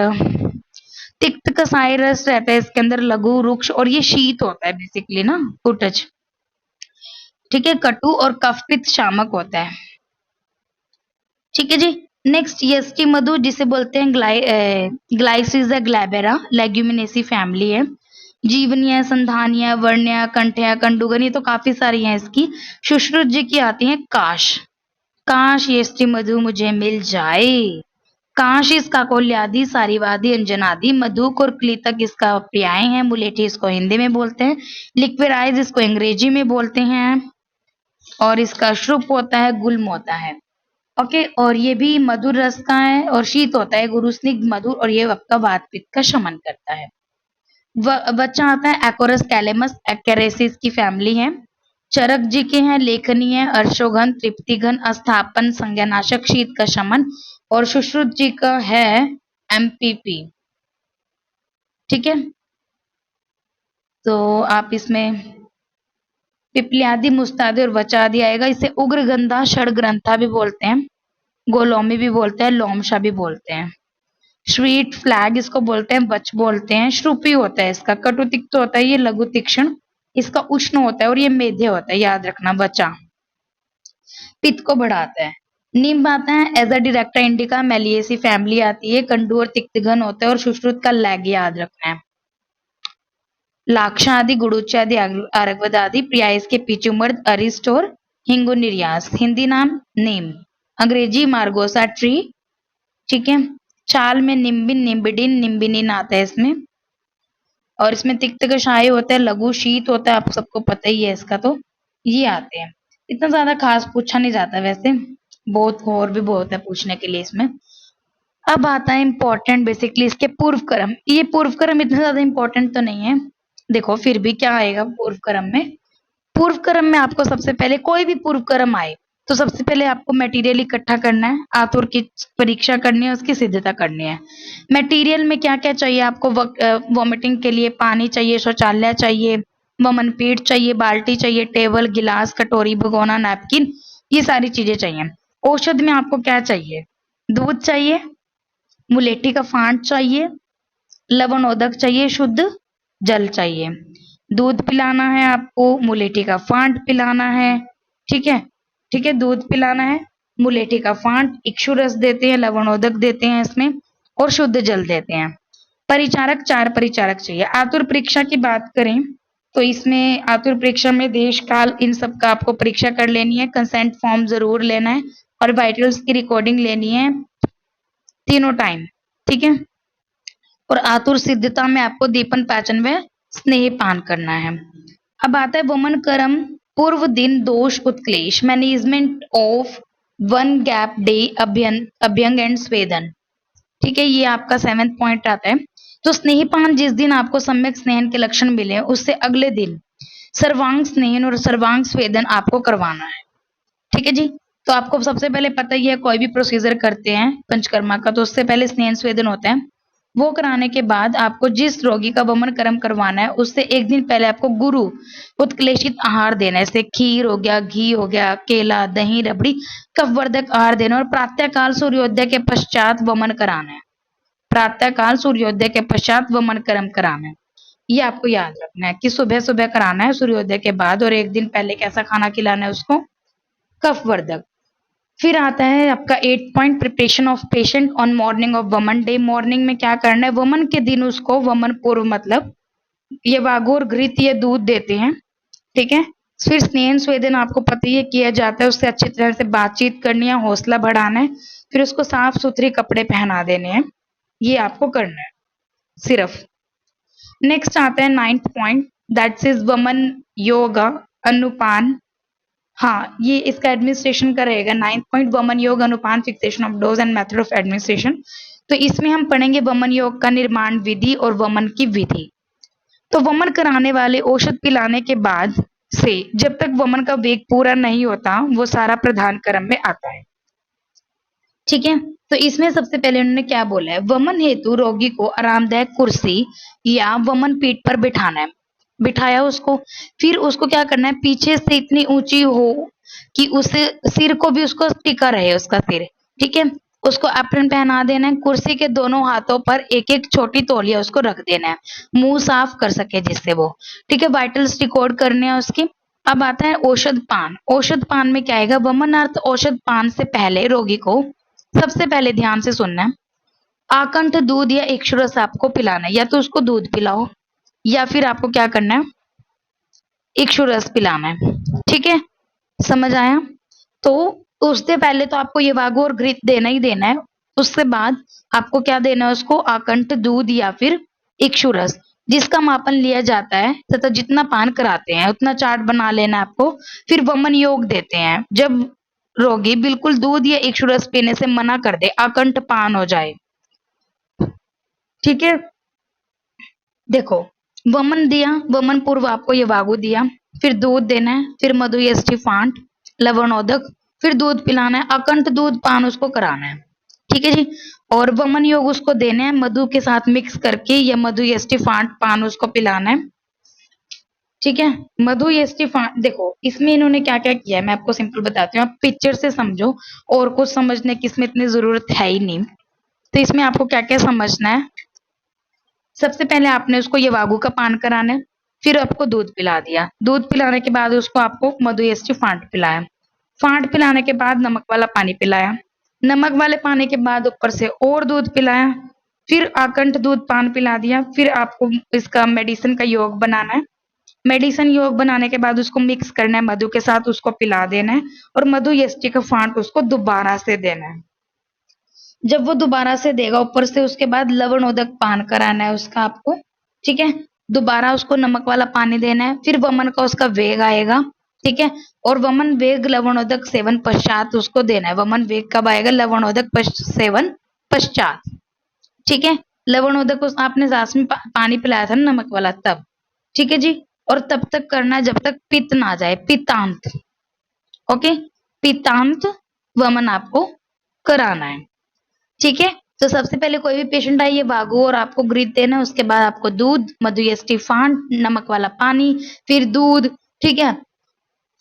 तिक्त कसाई रस रहता है इसके अंदर, लघु रुक्ष, और ये शीत होता है बेसिकली ना कुटच। ठीक है, कटु और कफपित शामक होता है। ठीक है जी। नेक्स्ट यष्टि मधु जिसे बोलते हैं ग्लाइसिजा ग्लैबेरा, लेग्यूमिनेसी फैमिली है। जीवनिया, संधानिया, वर्ण्या, कंठया, कंडुगन, ये तो काफी सारी हैं इसकी। सुश्रुत जी की आती है काश, काश यष्टि मधु मुझे मिल जाए। काश इसका कोल्यादि, सारीवादी, अंजनादि, मधुक और क्लीतक इसका पर्याय है। मुलेठी इसको हिंदी में बोलते हैं। लिक्विराइज इसको अंग्रेजी में बोलते हैं। और इसका श्रुप होता है, गुल्म होता है। ओके, और ये भी मधुर रस का है और शीत होता है, गुरु स्निग्ध मधुर, और ये आपका वात पित्त का शमन करता है। बच्चा आता है एकोरस कैलेमस, एक्केरेसिस की फैमिली है। चरक जी के हैं लेखनी है, अर्शोघन, तृप्तिघन, अस्थापन, संज्ञानाशक, शीत का शमन। और सुश्रुत जी का है MPP। ठीक है, तो आप इसमें पिपली मुस्तादि और वचादि आएगा। इसे उग्रगंधा, षडग्रंथा भी बोलते हैं, गोलोमी भी बोलते हैं, लोमशा भी बोलते हैं। स्वीट फ्लैग इसको बोलते हैं, बच बोलते हैं। श्रुपी होता है इसका, कटुतिक्त होता है, ये लघु तीक्ष्ण, इसका उष्ण होता है, और ये मेध्य होता है, याद रखना बचा। पित्त को बढ़ाता है। नीम आता है Azadirachta indica, Meliaceae family आती है, कंडू और तिक्तघन होते हैं और सुश्रुत का लैग याद रखना है। लाक्षादि, गुड़ुचादि, आरगवदादि, प्रियाइस के पीछूमर्द, अरिस्ट और हिंगो निर्यास। हिंदी नाम नीम, अंग्रेजी मार्गोसा ट्री। ठीक है। चाल में निम्बिन, निम्बिडिन, निम्बिनिन आता है इसमें। और इसमें तिक्त कषाय होता है, लघु शीत होता है, आप सबको पता ही है इसका, तो ये आते हैं। इतना ज्यादा खास पूछा नहीं जाता वैसे, बहुत और भी बहुत है पूछने के लिए इसमें। अब आता है इम्पोर्टेंट बेसिकली इसके पूर्व कर्म। ये पूर्व कर्म इतना ज्यादा इम्पोर्टेंट तो नहीं है, देखो फिर भी क्या आएगा पूर्व कर्म में। पूर्व कर्म में आपको सबसे पहले कोई भी पूर्व कर्म आए तो सबसे पहले आपको मटेरियल इकट्ठा करना है, आतुर की परीक्षा करनी है, उसकी सिद्धता करनी है। मटेरियल में क्या क्या चाहिए आपको? वॉमिटिंग के लिए पानी चाहिए, शौचालय चाहिए, वमन पीठ चाहिए, बाल्टी चाहिए, टेबल, गिलास, कटोरी, भगोना, नैपकिन, ये सारी चीजें चाहिए। औषध में आपको क्या चाहिए? दूध चाहिए, मुलेठी का फांट चाहिए, लवणोदक चाहिए, शुद्ध जल चाहिए। दूध पिलाना है आपको, मुलेठी का फांट पिलाना है। ठीक है, ठीक है, दूध पिलाना है, मुलेठी का फांट, इक्षु रस देते हैं, लवणोदक देते हैं इसमें, और शुद्ध जल देते हैं। परिचारक, 4 परिचारक चाहिए। आतुर परीक्षा की बात करें तो इसमें आतुर परीक्षा में देश काल इन सब का आपको परीक्षा कर लेनी है, कंसेंट फॉर्म जरूर लेना है, और वाइटल्स की रिकॉर्डिंग लेनी है तीनों टाइम। ठीक है। और आतुर सिद्धता में आपको दीपन पाचन व स्नेह पान करना है। अब आता है वमन कर्म पूर्व दिन दोष उत्क्लेश, management of one gap day, अभ्यंग एंड स्वेदन। ठीक है, ये आपका 7th पॉइंट आता है। तो स्नेहपान जिस दिन आपको सम्यक स्नेहन के लक्षण मिले उससे अगले दिन सर्वांग स्नेहन और सर्वांग स्वेदन आपको करवाना है। ठीक है जी। तो आपको सबसे पहले पता ही है कोई भी प्रोसीजर करते हैं पंचकर्मा का तो उससे पहले स्नेहन स्वेदन होता है। वो कराने के बाद आपको जिस रोगी का वमन कर्म करवाना है उससे एक दिन पहले आपको गुरु उत्क्लेशित आहार देना है, जैसे खीर हो गया, घी हो गया, केला, दही, रबड़ी, कफवर्धक आहार देना, और प्रातःकाल सूर्योदय के पश्चात वमन कराना है। प्रातःकाल सूर्योदय के पश्चात वमन कर्म कराना है। ये आपको याद रखना है कि सुबह सुबह कराना है सूर्योदय के बाद, और एक दिन पहले कैसा खाना खिलाना है उसको? कफवर्धक। फिर आता है आपका 8 point, preparation of patient on morning of वमन डे। मॉर्निंग में क्या करना है? वमन के दिन उसको वमन पूर्व मतलब ये वागोर घृत ये दूध देते हैं। ठीक है। फिर स्नेहन स्वेदन आपको पता ही है किया जाता है, उससे अच्छी तरह से बातचीत करनी है, हौसला बढ़ाना है, फिर उसको साफ सुथरे कपड़े पहना देने हैं। ये आपको करना है सिर्फ। नेक्स्ट आता है 9th पॉइंट, दैट इज वमन योगा अनुपान। हाँ, ये इसका एडमिनिस्ट्रेशन का रहेगा 9th पॉइंट, वमन योग अनुपान, fixation of dose and method of administration. तो इसमें हम पढ़ेंगे वमन योग का निर्माण विधि और वमन की विधि। तो वमन कराने वाले औषध पिलाने के बाद से जब तक वमन का वेग पूरा नहीं होता वो सारा प्रधान क्रम में आता है। ठीक है। तो इसमें सबसे पहले उन्होंने क्या बोला है? वमन हेतु रोगी को आरामदायक कुर्सी या वमन पीठ पर बिठाना है। बिठाया उसको, फिर उसको क्या करना है? पीछे से इतनी ऊंची हो कि उस सिर को भी उसको टिका रहे उसका सिर। ठीक है। उसको एप्रन पहना देना है। कुर्सी के दोनों हाथों पर एक एक छोटी तौलिया उसको रख देना है, मुंह साफ कर सके जिससे वो। ठीक है। वाइटल्स रिकॉर्ड करने हैं उसकी। अब आता है औषध पान। औषध पान में क्या आएगा? वमनार्थ औषध पान से पहले रोगी को सबसे पहले ध्यान से सुनना है, आकंठ दूध या इक्षुरस आपको पिलाना है। या तो उसको दूध पिलाओ या फिर आपको क्या करना है? इक्षुरस पिलाना है। ठीक है, समझ आया? तो उससे पहले तो आपको ये वागो और घृत देना ही देना है। उससे बाद आपको क्या देना है उसको? आकंठ दूध या फिर इक्षुरस, जिसका मापन लिया जाता है तथा जितना पान कराते हैं उतना चार्ट बना लेना आपको। फिर वमन योग देते हैं जब रोगी बिल्कुल दूध या इक्षुरस पीने से मना कर दे, आकंठ पान हो जाए। ठीक है। देखो, वमन दिया, वमन पूर्व आपको ये वागु दिया, फिर दूध देना है, फिर मधु यष्टि फांट, लवणोदक, फिर दूध पिलाना है, अकंठ दूध पान उसको कराना है। ठीक है जी। और वमन योग उसको देने हैं मधु के साथ मिक्स करके, या मधु यष्टि फांट पान उसको पिलाना है। ठीक है। मधु यष्टि फांट, देखो इसमें इन्होंने क्या क्या किया है मैं आपको सिंपल बताती हूँ, आप पिक्चर से समझो, और कुछ समझने की इसमें इतनी जरूरत है ही नहीं। तो इसमें आपको क्या क्या समझना है? सबसे पहले आपने उसको ये वागू का पान कराना है, फिर आपको दूध पिला दिया, दूध पिलाने के बाद उसको आपको मधु यष्टि फांट पिलाया, फांट पिलाने के बाद नमक वाला पानी पिलाया, नमक वाले पानी के बाद ऊपर से और दूध पिलाया, फिर आकंठ दूध पान पिला दिया। फिर आपको इसका मेडिसिन का योग बनाना है। मेडिसिन योग बनाने के बाद उसको मिक्स करना है मधु के साथ, उसको पिला देना है और मधु यष्टि का फांट उसको दोबारा से देना है। जब वो दोबारा से देगा ऊपर से, उसके बाद लवणोदक पान कराना है उसका आपको, ठीक है। दोबारा उसको नमक वाला पानी देना है, फिर वमन का उसका वेग आएगा, ठीक है। और वमन वेग लवणोदक सेवन पश्चात उसको देना है। वमन वेग कब आएगा? लवणोदक सेवन पश्चात, ठीक है। लवणोदक उस आपने सास में पानी पिलाया था ना नमक वाला, तब, ठीक है जी। और तब तक करना है जब तक पित्त ना जाए, पित्तांत, ओके। पित्तांत वमन आपको कराना है, ठीक है। तो सबसे पहले कोई भी पेशेंट आए, ये वागू और आपको ग्रीड देना है। उसके बाद आपको दूध, मधुयष्टि फांट, नमक वाला पानी, फिर दूध, ठीक है।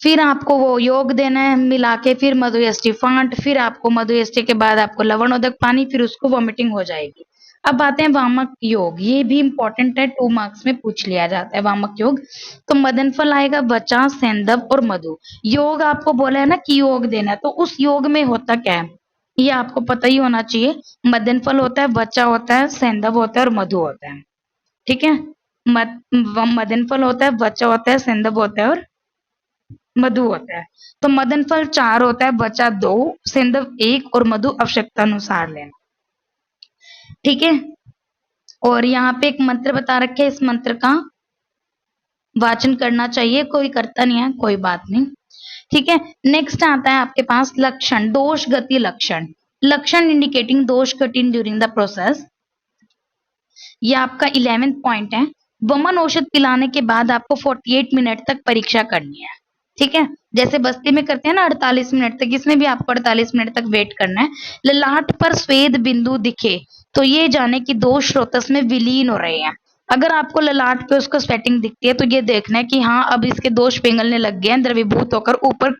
फिर आपको वो योग देना है मिला के, फिर मधुयष्टि फांट, फिर आपको मधुयष्टि के बाद आपको लवणोदक पानी, फिर उसको वॉमिटिंग हो जाएगी। अब आते हैं वामक योग, ये भी इंपॉर्टेंट है, 2 मार्क्स में पूछ लिया जाता है वामक योग। तो मदन फल आएगा, वचा, सेंधव और मधु। योग आपको बोला है ना कि योग देना है, तो उस योग में होता क्या है ये आपको पता ही होना चाहिए। मदन फल होता है, वचा होता है, सेंधव होता है और मधु होता है, ठीक है। मदन फल होता है, वचा होता है, सेंधव होता है और मधु होता है। तो मदन फल 4 होता है, वचा 2, सेंधव 1 और मधु आवश्यकता अनुसार लेना, ठीक है। और यहाँ पे एक मंत्र बता रखे है, इस मंत्र का वाचन करना चाहिए, कोई करता नहीं है, कोई बात नहीं, ठीक है। नेक्स्ट आता है आपके पास लक्षण, दोष गति लक्षण। लक्षण इंडिकेटिंग दोष गति ड्यूरिंग द प्रोसेस, ये आपका 11th पॉइंट है। वमन औषध पिलाने के बाद आपको 48 मिनट तक परीक्षा करनी है, ठीक है। जैसे बस्ती में करते हैं ना 48 मिनट तक, इसमें भी आपको 48 मिनट तक वेट करना है। ललाट पर स्वेद बिंदु दिखे तो ये जाने कि दोष स्रोतस में विलीन हो रहे हैं। अगर आपको ललाट पे उसको स्वेटिंग दिखती है तो ये देखना है कि हाँ अब इसके दोष पिघलने लग गए हैं, द्रवीभूत होकर ऊपर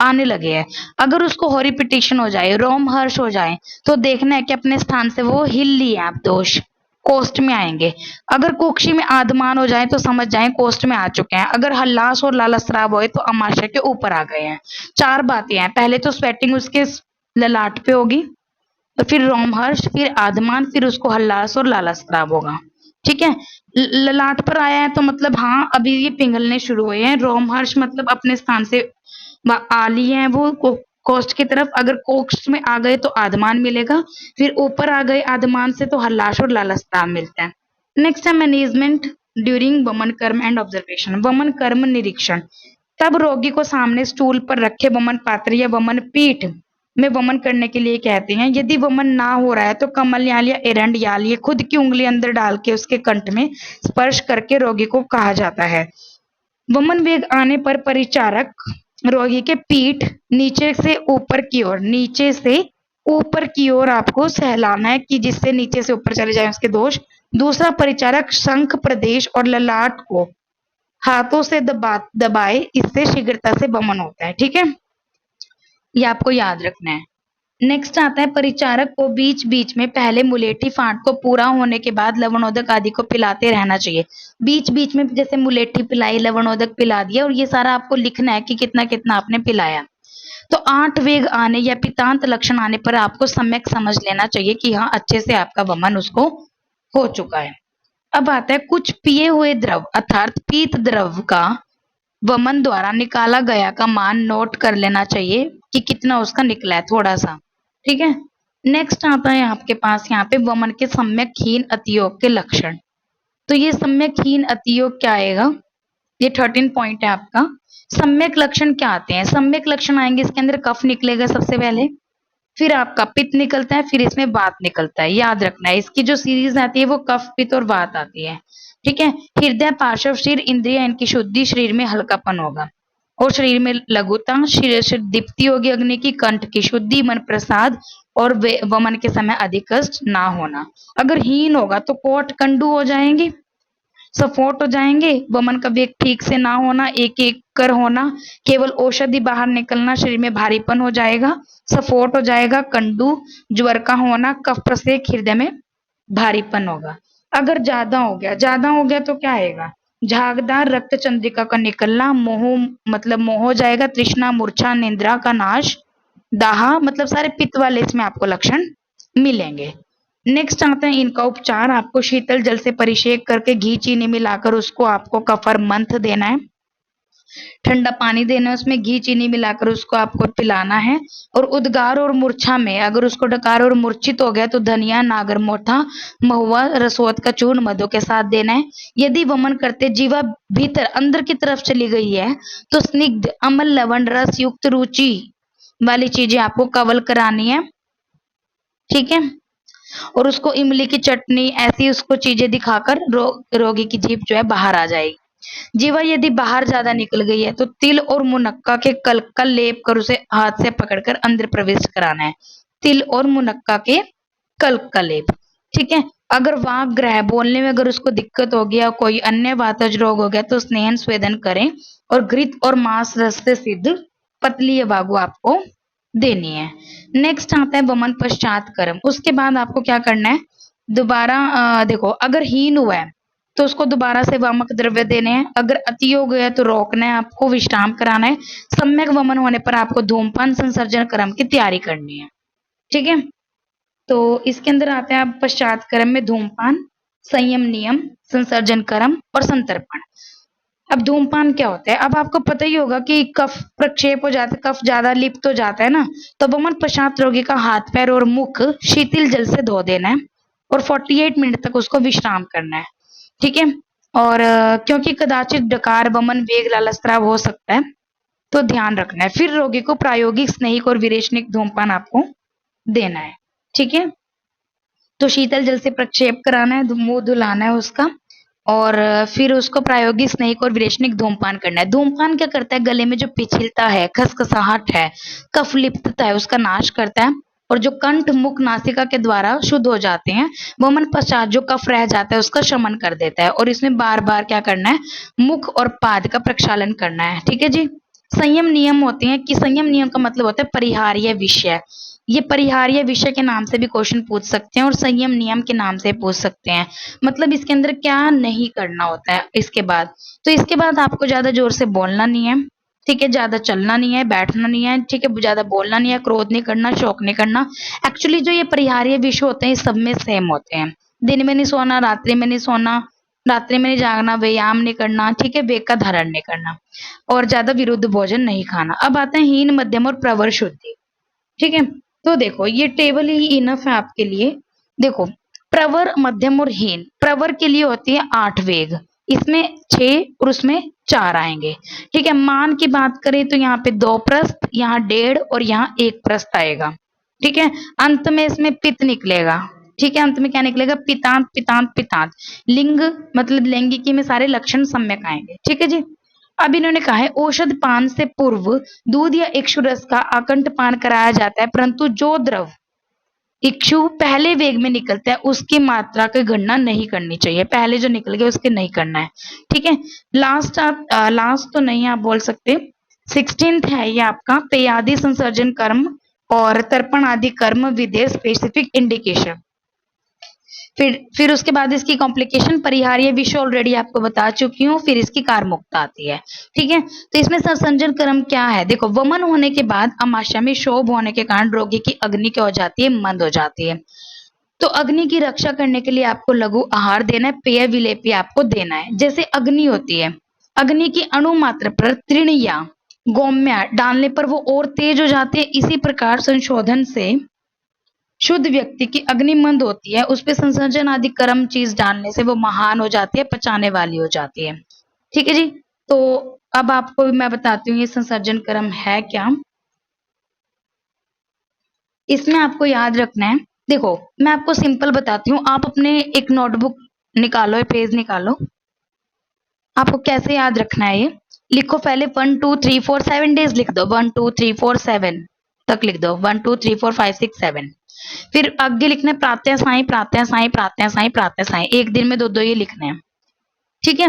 आने लगे हैं। अगर उसको हॉरिपिटेशन हो जाए, रोमहर्ष हो जाए, तो देखना है कि अपने स्थान से वो हिल लिए आप, दोष कोष्ठ में आएंगे। अगर कुक्षी में आदमान हो जाए तो समझ जाए कोष्ठ में आ चुके हैं। अगर हल्लास और लालस्राव होए तो अमाशय के ऊपर आ गए हैं। 4 बातें हैं, पहले तो स्वेटिंग उसके ललाट पे होगी, तो फिर रोमहर्ष, फिर आदमान, फिर उसको हल्लास और लालस्राव होगा, ठीक है। ललाट पर आया है तो मतलब हाँ अभी ये पिघलने शुरू हुए हैं। रोमहर्ष मतलब अपने स्थान से आ लिए हैं वो कोष्ठ की तरफ। अगर कोष्ठ में आ गए तो आदमान मिलेगा, फिर ऊपर आ गए आदमान से तो हल्लाश और लालस्राव मिलता है। नेक्स्ट है मैनेजमेंट ड्यूरिंग वमन कर्म एंड ऑब्जर्वेशन, वमन कर्म निरीक्षण। तब रोगी को सामने स्टूल पर रखे वमन पात्र या वमन पीठ में वमन करने के लिए कहते हैं। यदि वमन ना हो रहा है तो कमल याल या एरंड याल ये खुद की उंगली अंदर डाल के उसके कंठ में स्पर्श करके रोगी को कहा जाता है। वमन वेग आने पर परिचारक रोगी के पीठ नीचे से ऊपर की ओर, नीचे से ऊपर की ओर आपको सहलाना है कि जिससे नीचे से ऊपर चले जाए उसके दोष। दूसरा, परिचारक शंख प्रदेश और ललाट को हाथों से दबाए, इससे शीघ्रता से वमन होता है, ठीक है। ये आपको याद रखना है। नेक्स्ट आता है परिचारक को बीच बीच में पहले मुलेठी फांट को पूरा होने के बाद लवणोदक आदि को पिलाते रहना चाहिए। बीच बीच में जैसे मुलेठी पिलाई, लवणोदक पिला दिया, और ये सारा आपको लिखना है कि कितना कितना आपने पिलाया। तो 8 वेग आने या पितांत लक्षण आने पर आपको सम्यक समझ लेना चाहिए कि हाँ अच्छे से आपका वमन उसको हो चुका है। अब आता है कुछ पिए हुए द्रव अर्थात पीत द्रव का वमन द्वारा निकाला गया का मान नोट कर लेना चाहिए कि कितना उसका निकला है, थोड़ा सा, ठीक है। नेक्स्ट आता है आपके पास यहाँ पे वमन के सम्यक हीन अतियोग के लक्षण। तो ये सम्यक हीन अतियोग क्या आएगा, ये 13 पॉइंट है आपका। सम्यक लक्षण क्या आते हैं? सम्यक लक्षण आएंगे, इसके अंदर कफ निकलेगा सबसे पहले, फिर आपका पित्त निकलता है, फिर इसमें वात निकलता है। याद रखना है इसकी जो सीरीज आती है वो कफ, पित्त और वात आती है, ठीक है। हृदय, पार्श्व शरीर, इंद्रिय, इनकी शुद्धि, शरीर में हल्कापन होगा और शरीर में लघुता, शरीर से दीप्ति होगी अग्नि की, कंठ की शुद्धि, मन प्रसाद और वमन के समय अधिक कष्ट ना होना। अगर हीन होगा तो कोट कंडू हो जाएंगे, सफोट हो जाएंगे, वमन का वेग ठीक से ना होना, एक एक कर होना, केवल औषधि बाहर निकलना, शरीर में भारीपन हो जाएगा, सफोट हो जाएगा, कंडू, ज्वर का होना, कफ प्रसेक, हृदय में भारीपन होगा। अगर ज्यादा हो गया तो क्या आएगा? झागदार रक्त चंद्रिका का निकलना, मोह मतलब मोह हो जाएगा, तृष्णा, मूर्छा, निद्रा का नाश, दाह मतलब सारे पित्त वाले इसमें आपको लक्षण मिलेंगे। नेक्स्ट आता है इनका उपचार। आपको शीतल जल से परिषेक करके घी चीनी मिलाकर उसको आपको कफर मंथ देना है। ठंडा पानी देना है, उसमें घी चीनी मिलाकर उसको आपको पिलाना है। और उद्गार और मूर्छा में अगर उसको डकार और मूर्छित हो गया तो धनिया, नागरमोथा, महुआ, रसोत का चूर्ण मधु के साथ देना है। यदि वमन करते जीवा भीतर अंदर की तरफ चली गई है तो स्निग्ध अम्ल लवण रस युक्त रुचि वाली चीजें आपको कवल करानी है। ठीक है, और उसको इमली की चटनी ऐसी उसको चीजें दिखाकर रोगी की जीभ जो है बाहर आ जाएगी। जीवा यदि बाहर ज्यादा निकल गई है तो तिल और मुनक्का के कल का लेप कर उसे हाथ से पकड़कर अंदर प्रवेश कराना है। तिल और मुनक्का के कल का लेप। ठीक है, अगर वाक ग्रह बोलने में अगर उसको दिक्कत हो गया, कोई अन्य वातज रोग हो गया तो स्नेहन स्वेदन करें और घृत और मांस रस से सिद्ध पतली बागु आपको देनी है। नेक्स्ट आता है वमन पश्चात कर्म। उसके बाद आपको क्या करना है, दोबारा देखो अगर हीन हुआ है तो उसको दोबारा से वामक द्रव्य देने हैं। अगर अति हो गया तो रोकना है, आपको विश्राम कराना है। सम्यक वमन होने पर आपको धूमपान संसर्जन कर्म की तैयारी करनी है। ठीक है, तो इसके अंदर आते हैं आप पश्चात कर्म में धूमपान, संयम नियम, संसर्जन कर्म और संतर्पण। अब धूमपान क्या होता है, अब आपको पता ही होगा कि कफ प्रक्षेप हो जाता है, कफ ज्यादा लिप्त हो जाता है ना, तो वमन पश्चात रोगी का हाथ पैर और मुख शीतल जल से धो देना है और 48 मिनट तक उसको विश्राम करना है। ठीक है, और क्योंकि कदाचित डकार वमन वेग लालस्राव हो सकता है तो ध्यान रखना है। फिर रोगी को प्रायोगिक स्नेहिक और विरेचनिक धूमपान आपको देना है। ठीक है, तो शीतल जल से प्रक्षेप कराना है, मुंह धुलाना है उसका, और फिर उसको प्रायोगिक स्नेहिक और विरेचनिक धूमपान करना है। धूमपान क्या करता है, गले में जो पिछिलता है, खसखसाहट है, कफ लिप्तता है उसका नाश करता है, और जो कंठ मुख नासिका के द्वारा शुद्ध हो जाते हैं, वमन पश्चात जो कफ रह जाता है उसका शमन कर देता है। और इसमें बार बार क्या करना है, मुख और पाद का प्रक्षालन करना है। ठीक है जी। संयम नियम होते हैं कि संयम नियम का मतलब होता है परिहार्य विषय। ये परिहार्य विषय के नाम से भी क्वेश्चन पूछ सकते हैं और संयम नियम के नाम से पूछ सकते हैं। मतलब इसके अंदर क्या नहीं करना होता है इसके बाद, तो इसके बाद आपको ज्यादा जोर से बोलना नहीं है। ठीक है, ज्यादा चलना नहीं है, बैठना नहीं है। ठीक है, ज्यादा बोलना नहीं है, क्रोध नहीं करना, शोक नहीं करना। एक्चुअली जो ये परिहार्य विषय होते हैं सब में सेम होते हैं। दिन में नहीं सोना, रात्रि में नहीं सोना, रात्रि में नहीं जागना, व्यायाम नहीं करना। ठीक है, वेग का धारण नहीं करना और ज्यादा विरुद्ध भोजन नहीं खाना। अब आते हैं हीन, मध्यम और प्रवर शुद्धि। ठीक है, तो देखो ये टेबल ही इनफ है आपके लिए। देखो प्रवर, मध्यम और हीन। प्रवर के लिए होती है 8 वेग, इसमें 6 और उसमें 4 आएंगे। ठीक है, मान की बात करें तो यहाँ पे 2 प्रस्थ, यहाँ 1.5 और यहाँ 1 प्रस्थ आएगा। ठीक है, अंत में इसमें पित्त निकलेगा। ठीक है, अंत में क्या निकलेगा, पितांत पितांत पितांत। लिंग मतलब लैंगिकी में सारे लक्षण सम्यक आएंगे। ठीक है जी। अब इन्होंने कहा है औषध पान से पूर्व दूध या इक्षु रस का आकंठ पान कराया जाता है, परंतु जो द्रव इक्षु पहले वेग में निकलता है उसकी मात्रा की गणना नहीं करनी चाहिए। पहले जो निकल गया उसके नहीं करना है। ठीक है, लास्ट आप लास्ट तो नहीं आप बोल सकते। 16th है ये आपका पेयादि संसर्जन कर्म और तर्पण आदि कर्म विधेय स्पेसिफिक इंडिकेशन। फिर उसके बाद इसकी कॉम्प्लिकेशन परिहार्य विषय ऑलरेडी आपको बता चुकी हूँ। फिर इसकी कारमुक्ता आती है। ठीक है, तो इसमें संसर्जन कर्म क्या है, देखो वमन होने के बाद अमाशय में शोभ होने के कारण रोगी की अग्नि क्या हो जाती है, मंद हो जाती है। तो अग्नि की रक्षा करने के लिए आपको लघु आहार देना है, पेय विलेपी आपको देना है। जैसे अग्नि होती है, अग्नि की अणु मात्र पर तृण या गोम्य डालने पर वो और तेज हो जाती है। इसी प्रकार संशोधन से शुद्ध व्यक्ति की अग्नि मंद होती है, उस पे संसर्जन आदि कर्म चीज डालने से वो महान हो जाती है, पचाने वाली हो जाती है। ठीक है जी। तो अब आपको मैं बताती हूँ ये संसर्जन कर्म है क्या। इसमें आपको याद रखना है, देखो मैं आपको सिंपल बताती हूँ। आप अपने एक नोटबुक निकालो, एक पेज निकालो। आपको कैसे याद रखना है ये, लिखो पहले 1 2 3 4 7 डेज लिख दो। 1 2 3 4 7 तक लिख दो। 1 2 3 4 5 6 7। फिर आगे लिखना है प्रातः साई प्रातः साई प्रातः साई प्रातः साई। एक दिन में 2 2 ये लिखने हैं। ठीक है,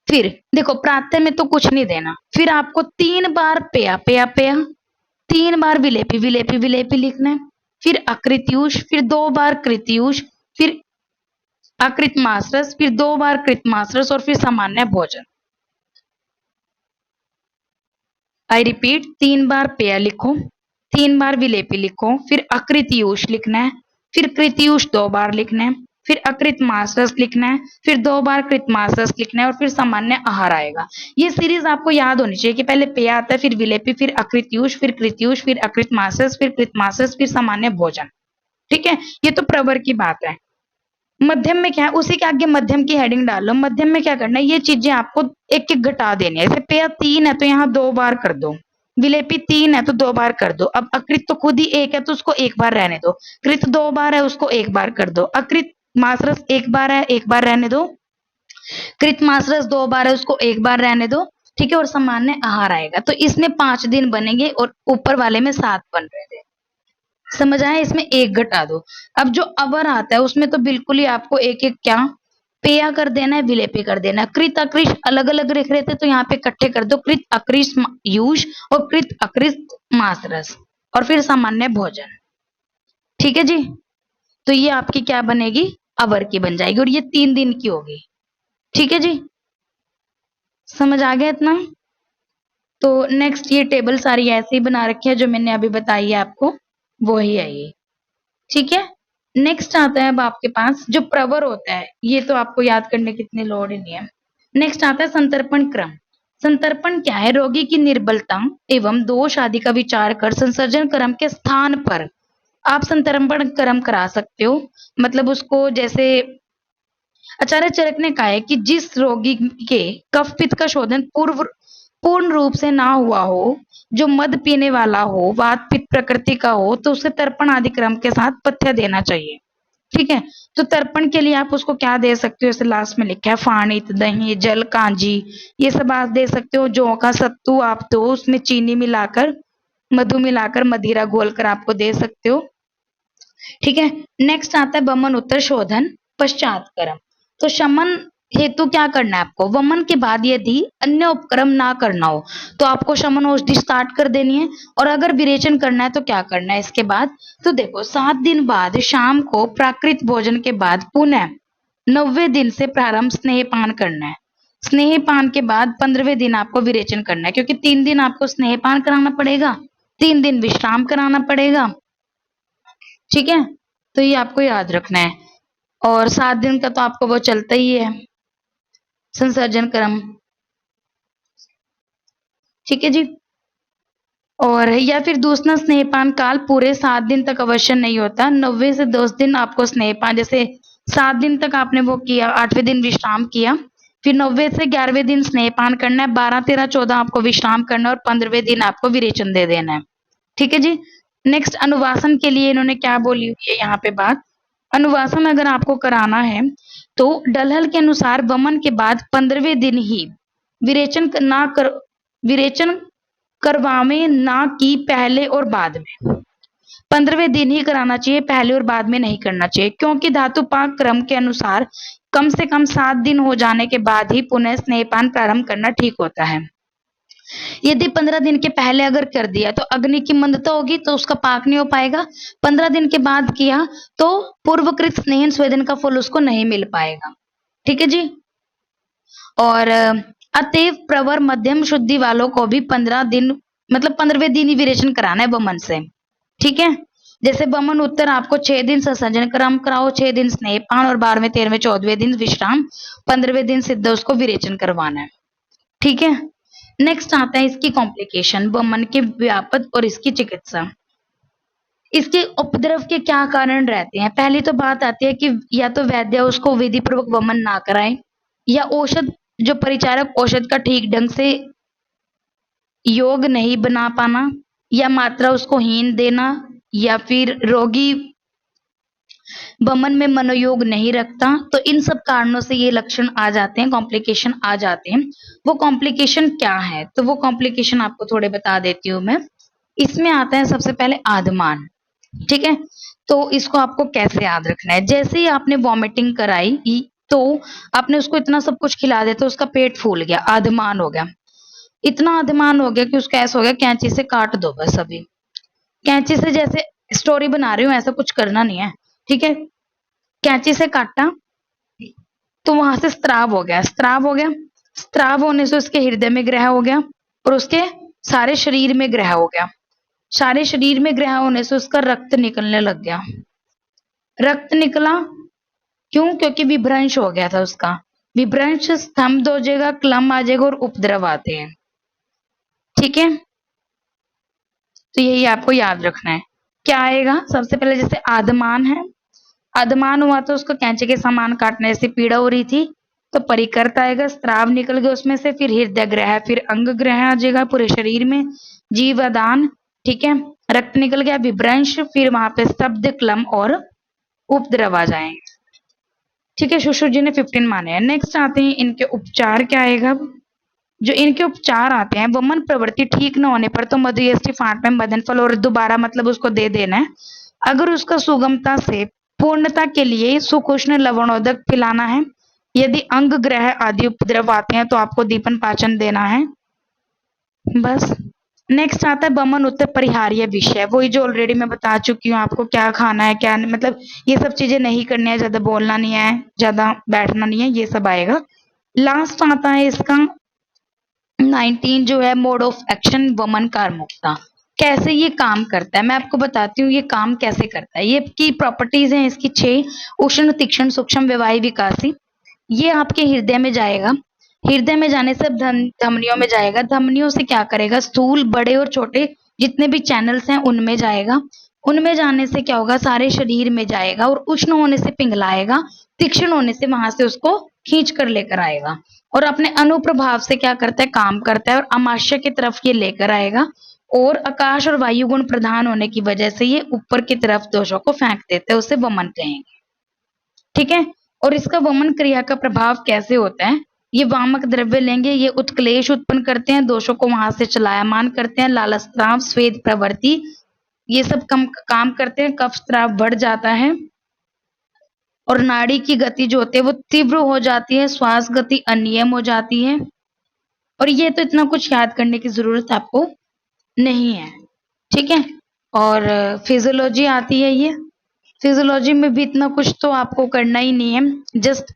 फिर देखो प्रातः में तो कुछ नहीं देना। फिर आपको 3 बार पेया पेया पेया, 3 बार विलेपी विलेपी विलेपी लिखना है। फिर अकृत्यूष, फिर 2 बार कृत्यूष, फिर अकृतमास रस, फिर 2 बार कृतमास रस और फिर सामान्य भोजन। आई रिपीट, 3 बार पेय लिखो, 3 बार विलेपी लिखो, फिर अकृतयूष लिखना है, फिर कृतयूष 2 बार लिखना है, फिर अकृतमास रस लिखना है, फिर 2 बार कृतमास रस लिखना है और फिर सामान्य आहार आएगा। ये सीरीज आपको याद होनी चाहिए कि पहले पेय आता है, फिर विलेपी, फिर अकृतयूष, फिर कृतयूष, फिर अकृतमास रस, फिर कृतमास रस, फिर सामान्य भोजन। ठीक है, ये तो प्रवर की बात है। मध्यम में क्या है, उसी के आगे मध्यम की हेडिंग डाल लो। मध्यम में क्या करना है, ये चीजें आपको एक एक घटा देनी है। जैसे पेय 3 है तो यहाँ 2 बार कर दो, विलेपी 3 है तो 2 बार कर दो। अब अकृत तो खुद ही 1 है तो उसको 1 बार रहने दो, कृत 2 बार है उसको 1 बार कर दो, अकृत मासरस 1 बार है 1 बार रहने दो, कृत मासरस 2 बार है उसको 1 बार रहने दो। ठीक है, और सामान्य आहार आएगा। तो इसमें 5 दिन बनेंगे और ऊपर वाले में 7 बन रहे थे। समझ आया, इसमें 1 घटा दो। अब जो अवर आता है उसमें तो बिल्कुल ही आपको एक एक क्या पेया कर देना है, विलेपी कर देना है। कृत अकृत अलग अलग लिख रहे थे तो यहाँ पे इकट्ठे कर दो, कृत अकृत यूष और कृत अकृत मासरस और फिर सामान्य भोजन। ठीक है जी, तो ये आपकी क्या बनेगी, अवर की बन जाएगी और ये 3 दिन की होगी। ठीक है जी, समझ आ गया इतना। तो नेक्स्ट ये टेबल सारी ऐसे ही बना रखी है जो मैंने अभी बताई है आपको, वो ही है ये। ठीक है, नेक्स्ट आता है अब आपके पास जो प्रवर होता है, ये तो आपको याद करने की इतनी लोड ही नहीं है। नेक्स्ट आता है संतर्पण क्रम। संतर्पण क्या है, रोगी की निर्बलता एवं दोष आदि का विचार कर संसर्जन क्रम के स्थान पर आप संतर्पण क्रम करा सकते हो। मतलब उसको जैसे आचार्य चरक ने कहा है कि जिस रोगी के कफ पित्त का शोधन पूर्ण रूप से ना हुआ हो, जो मद पीने वाला हो, वात पित्त प्रकृति का हो, तो उसे तर्पण आदि क्रम के साथ पथ्य देना चाहिए। ठीक है, तो तर्पण के लिए आप उसको क्या दे सकते हो, जैसे लास्ट में लिखा है फाणित, दही, जल, कांजी, ये सब आप दे सकते हो। जौ का सत्तू आप दो, उसमें चीनी मिलाकर, मधु मिलाकर, मदिरा घोलकर आपको दे सकते हो। ठीक है, नेक्स्ट आता है वमन उत्तर शोधन पश्चात कर्म। तो शमन हेतु क्या करना है आपको, वमन के बाद यदि अन्य उपक्रम ना करना हो तो आपको शमन औषधि स्टार्ट कर देनी है। और अगर विरेचन करना है तो क्या करना है इसके बाद, तो देखो 7 दिन बाद शाम को प्राकृत भोजन के बाद पुनः 90वें दिन से प्रारंभ स्नेहपान करना है। स्नेहपान के बाद 15वें दिन आपको विरेचन करना है, क्योंकि 3 दिन आपको स्नेहपान कराना पड़ेगा, 3 दिन विश्राम कराना पड़ेगा। ठीक है, तो ये आपको याद रखना है। और 7 दिन का तो आपको वो चलता ही है संसर्जन क्रम। ठीक है जी, और या फिर दूसरा स्नेहपान काल पूरे 7 दिन तक अवश्य नहीं होता, 90 से 10 दिन आपको स्नेहपान, जैसे 7 दिन तक आपने वो किया, 8वें दिन विश्राम किया, फिर 90 से 11वें दिन स्नेहपान करना है, 12, 13, 14 आपको विश्राम करना है और 15वें दिन आपको विरेचन दे देना है। ठीक है जी, नेक्स्ट अनुवासन के लिए इन्होंने क्या बोली हुई है यहाँ पे बात, अनुवासन अगर आपको कराना है तो डलहल के अनुसार वमन के बाद 15वें दिन ही विरेचन करवावे, ना कि पहले और बाद में। 15वें दिन ही कराना चाहिए, पहले और बाद में नहीं करना चाहिए, क्योंकि धातुपाक क्रम के अनुसार कम से कम 7 दिन हो जाने के बाद ही पुनः स्नेहपान प्रारंभ करना ठीक होता है। यदि 15 दिन के पहले अगर कर दिया तो अग्नि की मंदता होगी तो उसका पाक नहीं हो पाएगा। 15 दिन के बाद किया तो पूर्वकृत स्नेहन स्वेदन का फल उसको नहीं मिल पाएगा। ठीक है जी, और अतएव प्रवर मध्यम शुद्धि वालों को भी 15 दिन मतलब 15वें दिन ही विरेचन कराना है वमन से। ठीक है, जैसे वमन उत्तर आपको 6 दिन संसर्जन क्रम कराओ, 6 दिन स्नेहपान और 12वें, 13वें, 14वें दिन विश्राम, 15वें दिन सिद्ध उसको विरेचन करवाना है। ठीक है, नेक्स्ट आता है इसकी कॉम्प्लिकेशन, वमन के व्यापक और इसकी चिकित्सा। इसके उपद्रव के क्या कारण रहते हैं। पहली तो बात आती है कि या तो वैद्य उसको विधि पूर्वक वमन ना कराए, या औषध जो परिचारक औषध का ठीक ढंग से योग नहीं बना पाना, या मात्रा उसको हीन देना, या फिर रोगी वमन में मनोयोग नहीं रखता। तो इन सब कारणों से ये लक्षण आ जाते हैं, कॉम्प्लिकेशन आ जाते हैं। वो कॉम्प्लिकेशन क्या है, तो वो कॉम्प्लिकेशन आपको थोड़े बता देती हूँ मैं। इसमें आता है सबसे पहले आधमान। ठीक है, तो इसको आपको कैसे याद रखना है, जैसे ही आपने वॉमिटिंग कराई तो आपने उसको इतना सब कुछ खिला दिया तो उसका पेट फूल गया, आधमान हो गया। इतना आधमान हो गया कि उसका ऐसा हो गया कैंची से काट दो बस। अभी कैंची से, जैसे स्टोरी बना रही हूँ, ऐसा कुछ करना नहीं है। ठीक है, कैंची से काटा तो वहां से स्त्राव हो गया, स्त्राव हो गया, स्त्राव होने से उसके हृदय में ग्रह हो गया और उसके सारे शरीर में ग्रह हो गया। सारे शरीर में ग्रह होने से उसका रक्त निकलने लग गया। रक्त निकला क्यों? क्योंकि विभ्रंश हो गया था उसका। विभ्रंश स्तंभ हो जाएगा, क्लम आ जाएगा और उपद्रव आते हैं। ठीक है, तो यही आपको याद रखना है। क्या आएगा? सबसे पहले जैसे आधमान है, आधमान हुआ तो उसको कैंची के समान काटने से पीड़ा हो रही थी, तो परिकर्त आएगा, स्त्राव निकल गया उसमें से, फिर हृदय ग्रह, फिर अंग ग्रह आ जाएगा पूरे शरीर में, जीवदान, ठीक है, रक्त निकल गया, विभ्रंश, फिर वहां पे शब्द, क्लम और उपद्रव आ जाएंगे। ठीक है, सुश्रुत जी ने 15 माने हैं। नेक्स्ट आते हैं इनके उपचार। क्या आएगा? जो इनके उपचार आते हैं, वमन प्रवृत्ति ठीक न होने पर तो मधुयष्टि फाट में मदन फल और दोबारा मतलब उसको दे देना है। अगर उसका सुगमता से पूर्णता के लिए सुकुष्ण लवणोदक पिलाना है। यदि अंग ग्रह आदि उपद्रव आते हैं तो आपको दीपन पाचन देना है। बस। नेक्स्ट आता है वमन उत्तर परिहार्य विषय, वही जो ऑलरेडी मैं बता चुकी हूँ आपको, क्या खाना है क्या मतलब ये सब चीजें नहीं करनी है, ज्यादा बोलना नहीं है, ज्यादा बैठना नहीं है, ये सब आएगा। लास्ट आता है इसका 19 जो है मोड ऑफ एक्शन वमन कार्मुकता। कैसे ये काम करता है मैं आपको बताती हूँ, ये काम कैसे करता है। ये की प्रॉपर्टीज हैं इसकी 6। उष्ण, तीक्ष्ण, सूक्ष्म, व्यवाही, विकासी। ये आपके हृदय में जाएगा, हृदय में जाने से धमनियों में जाएगा, धमनियों से क्या करेगा, स्थूल, बड़े और छोटे जितने भी चैनल्स हैं उनमें जाएगा, उनमें जाने से क्या होगा, सारे शरीर में जाएगा और उष्ण होने से पिघलाएगा, तीक्ष्ण होने से वहां से उसको खींच कर लेकर आएगा और अपने अनुप्रभाव से क्या करता है, काम करता है और अमाशय की तरफ ये लेकर आएगा और आकाश और वायु गुण प्रधान होने की वजह से ये ऊपर की तरफ दोषों को फेंक देते हैं, उसे वमन कहेंगे। ठीक है, और इसका वमन क्रिया का प्रभाव कैसे होता है, ये वामक द्रव्य लेंगे, ये उत्क्लेश उत्पन्न करते हैं, दोषों को वहां से चलायमान करते हैं, लालस्त्राव, स्वेद प्रवृत्ति, ये सब कम काम करते हैं, कफ स्त्राव बढ़ जाता है और नाड़ी की गति जो होती है वो तीव्र हो जाती है, श्वास गति अनियम हो जाती है। और ये तो इतना कुछ याद करने की जरूरत आपको नहीं है। ठीक है, और फिजियोलॉजी आती है, ये फिजियोलॉजी में भी इतना कुछ तो आपको करना ही नहीं है, जस्ट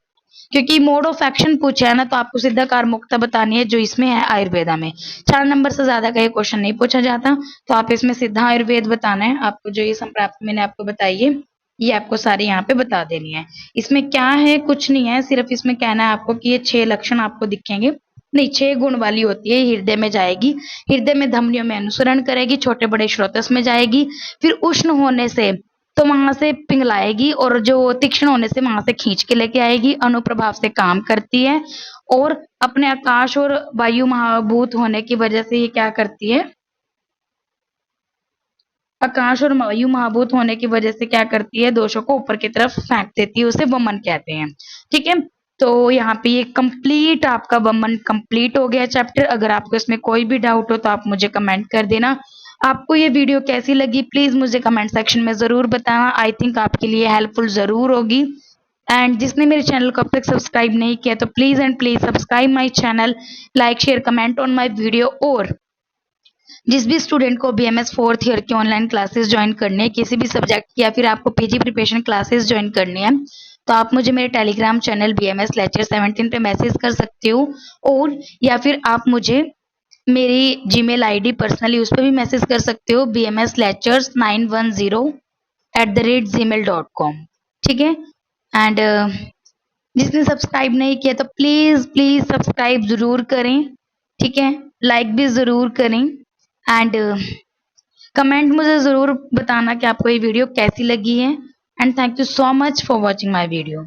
क्योंकि मोड ऑफ एक्शन पूछा है ना तो आपको सीधा कार्मुकता बतानी है जो इसमें है आयुर्वेदा में। 4 नंबर से ज्यादा का ये क्वेश्चन नहीं पूछा जाता, तो आप इसमें सीधा आयुर्वेद बताना है आपको। जो ये संप्राप्ति मैंने आपको बताई है ये आपको सारी यहाँ पे बता देनी है। इसमें क्या है, कुछ नहीं है, सिर्फ इसमें कहना है आपको कि ये 6 लक्षण आपको दिखेंगे, नहीं 6 गुण वाली होती है। हृदय में जाएगी, हृदय में धमनियों में अनुसरण करेगी, छोटे बड़े स्रोतस में जाएगी, फिर उष्ण होने से तो वहां से पिघलाएगी और जो तीक्ष्ण होने से वहां से खींच के लेके आएगी, अनुप्रभाव से काम करती है और अपने आकाश और वायु महाभूत होने की वजह से ये क्या करती है, आकाश और वायु महाभूत होने की वजह से क्या करती है, दोषों को ऊपर की तरफ फेंक देती है, उसे वमन कहते हैं। ठीक है, तो यहाँ पे ये कंप्लीट आपका वमन कंप्लीट हो गया चैप्टर। अगर आपको इसमें कोई भी डाउट हो तो आप मुझे कमेंट कर देना। आपको ये वीडियो कैसी लगी प्लीज मुझे कमेंट सेक्शन में जरूर बताना, आई थिंक आपके लिए हेल्पफुल जरूर होगी। एंड जिसने मेरे चैनल को अब तक सब्सक्राइब नहीं किया तो please and please subscribe my channel, like share comment on my video. और जिस भी स्टूडेंट को BMS 4th ईयर की ऑनलाइन क्लासेस ज्वाइन करनी है, किसी भी सब्जेक्ट की, या फिर आपको PG प्रिपरेशन क्लासेस ज्वाइन करनी है, तो आप मुझे मेरे टेलीग्राम चैनल BMS लेक्चर 17 पे मैसेज कर सकते हो, और या फिर आप मुझे मेरी जीमेल आईडी पर्सनली उस पर भी मैसेज कर सकते हो, bmslectures910@gmail.com। ठीक है, एंड जिसने सब्सक्राइब नहीं किया तो प्लीज प्लीज सब्सक्राइब जरूर करें। ठीक है, लाइक भी जरूर करें एंड कमेंट मुझे जरूर बताना कि आपको ये वीडियो कैसी लगी है। And thank you so much for watching my video.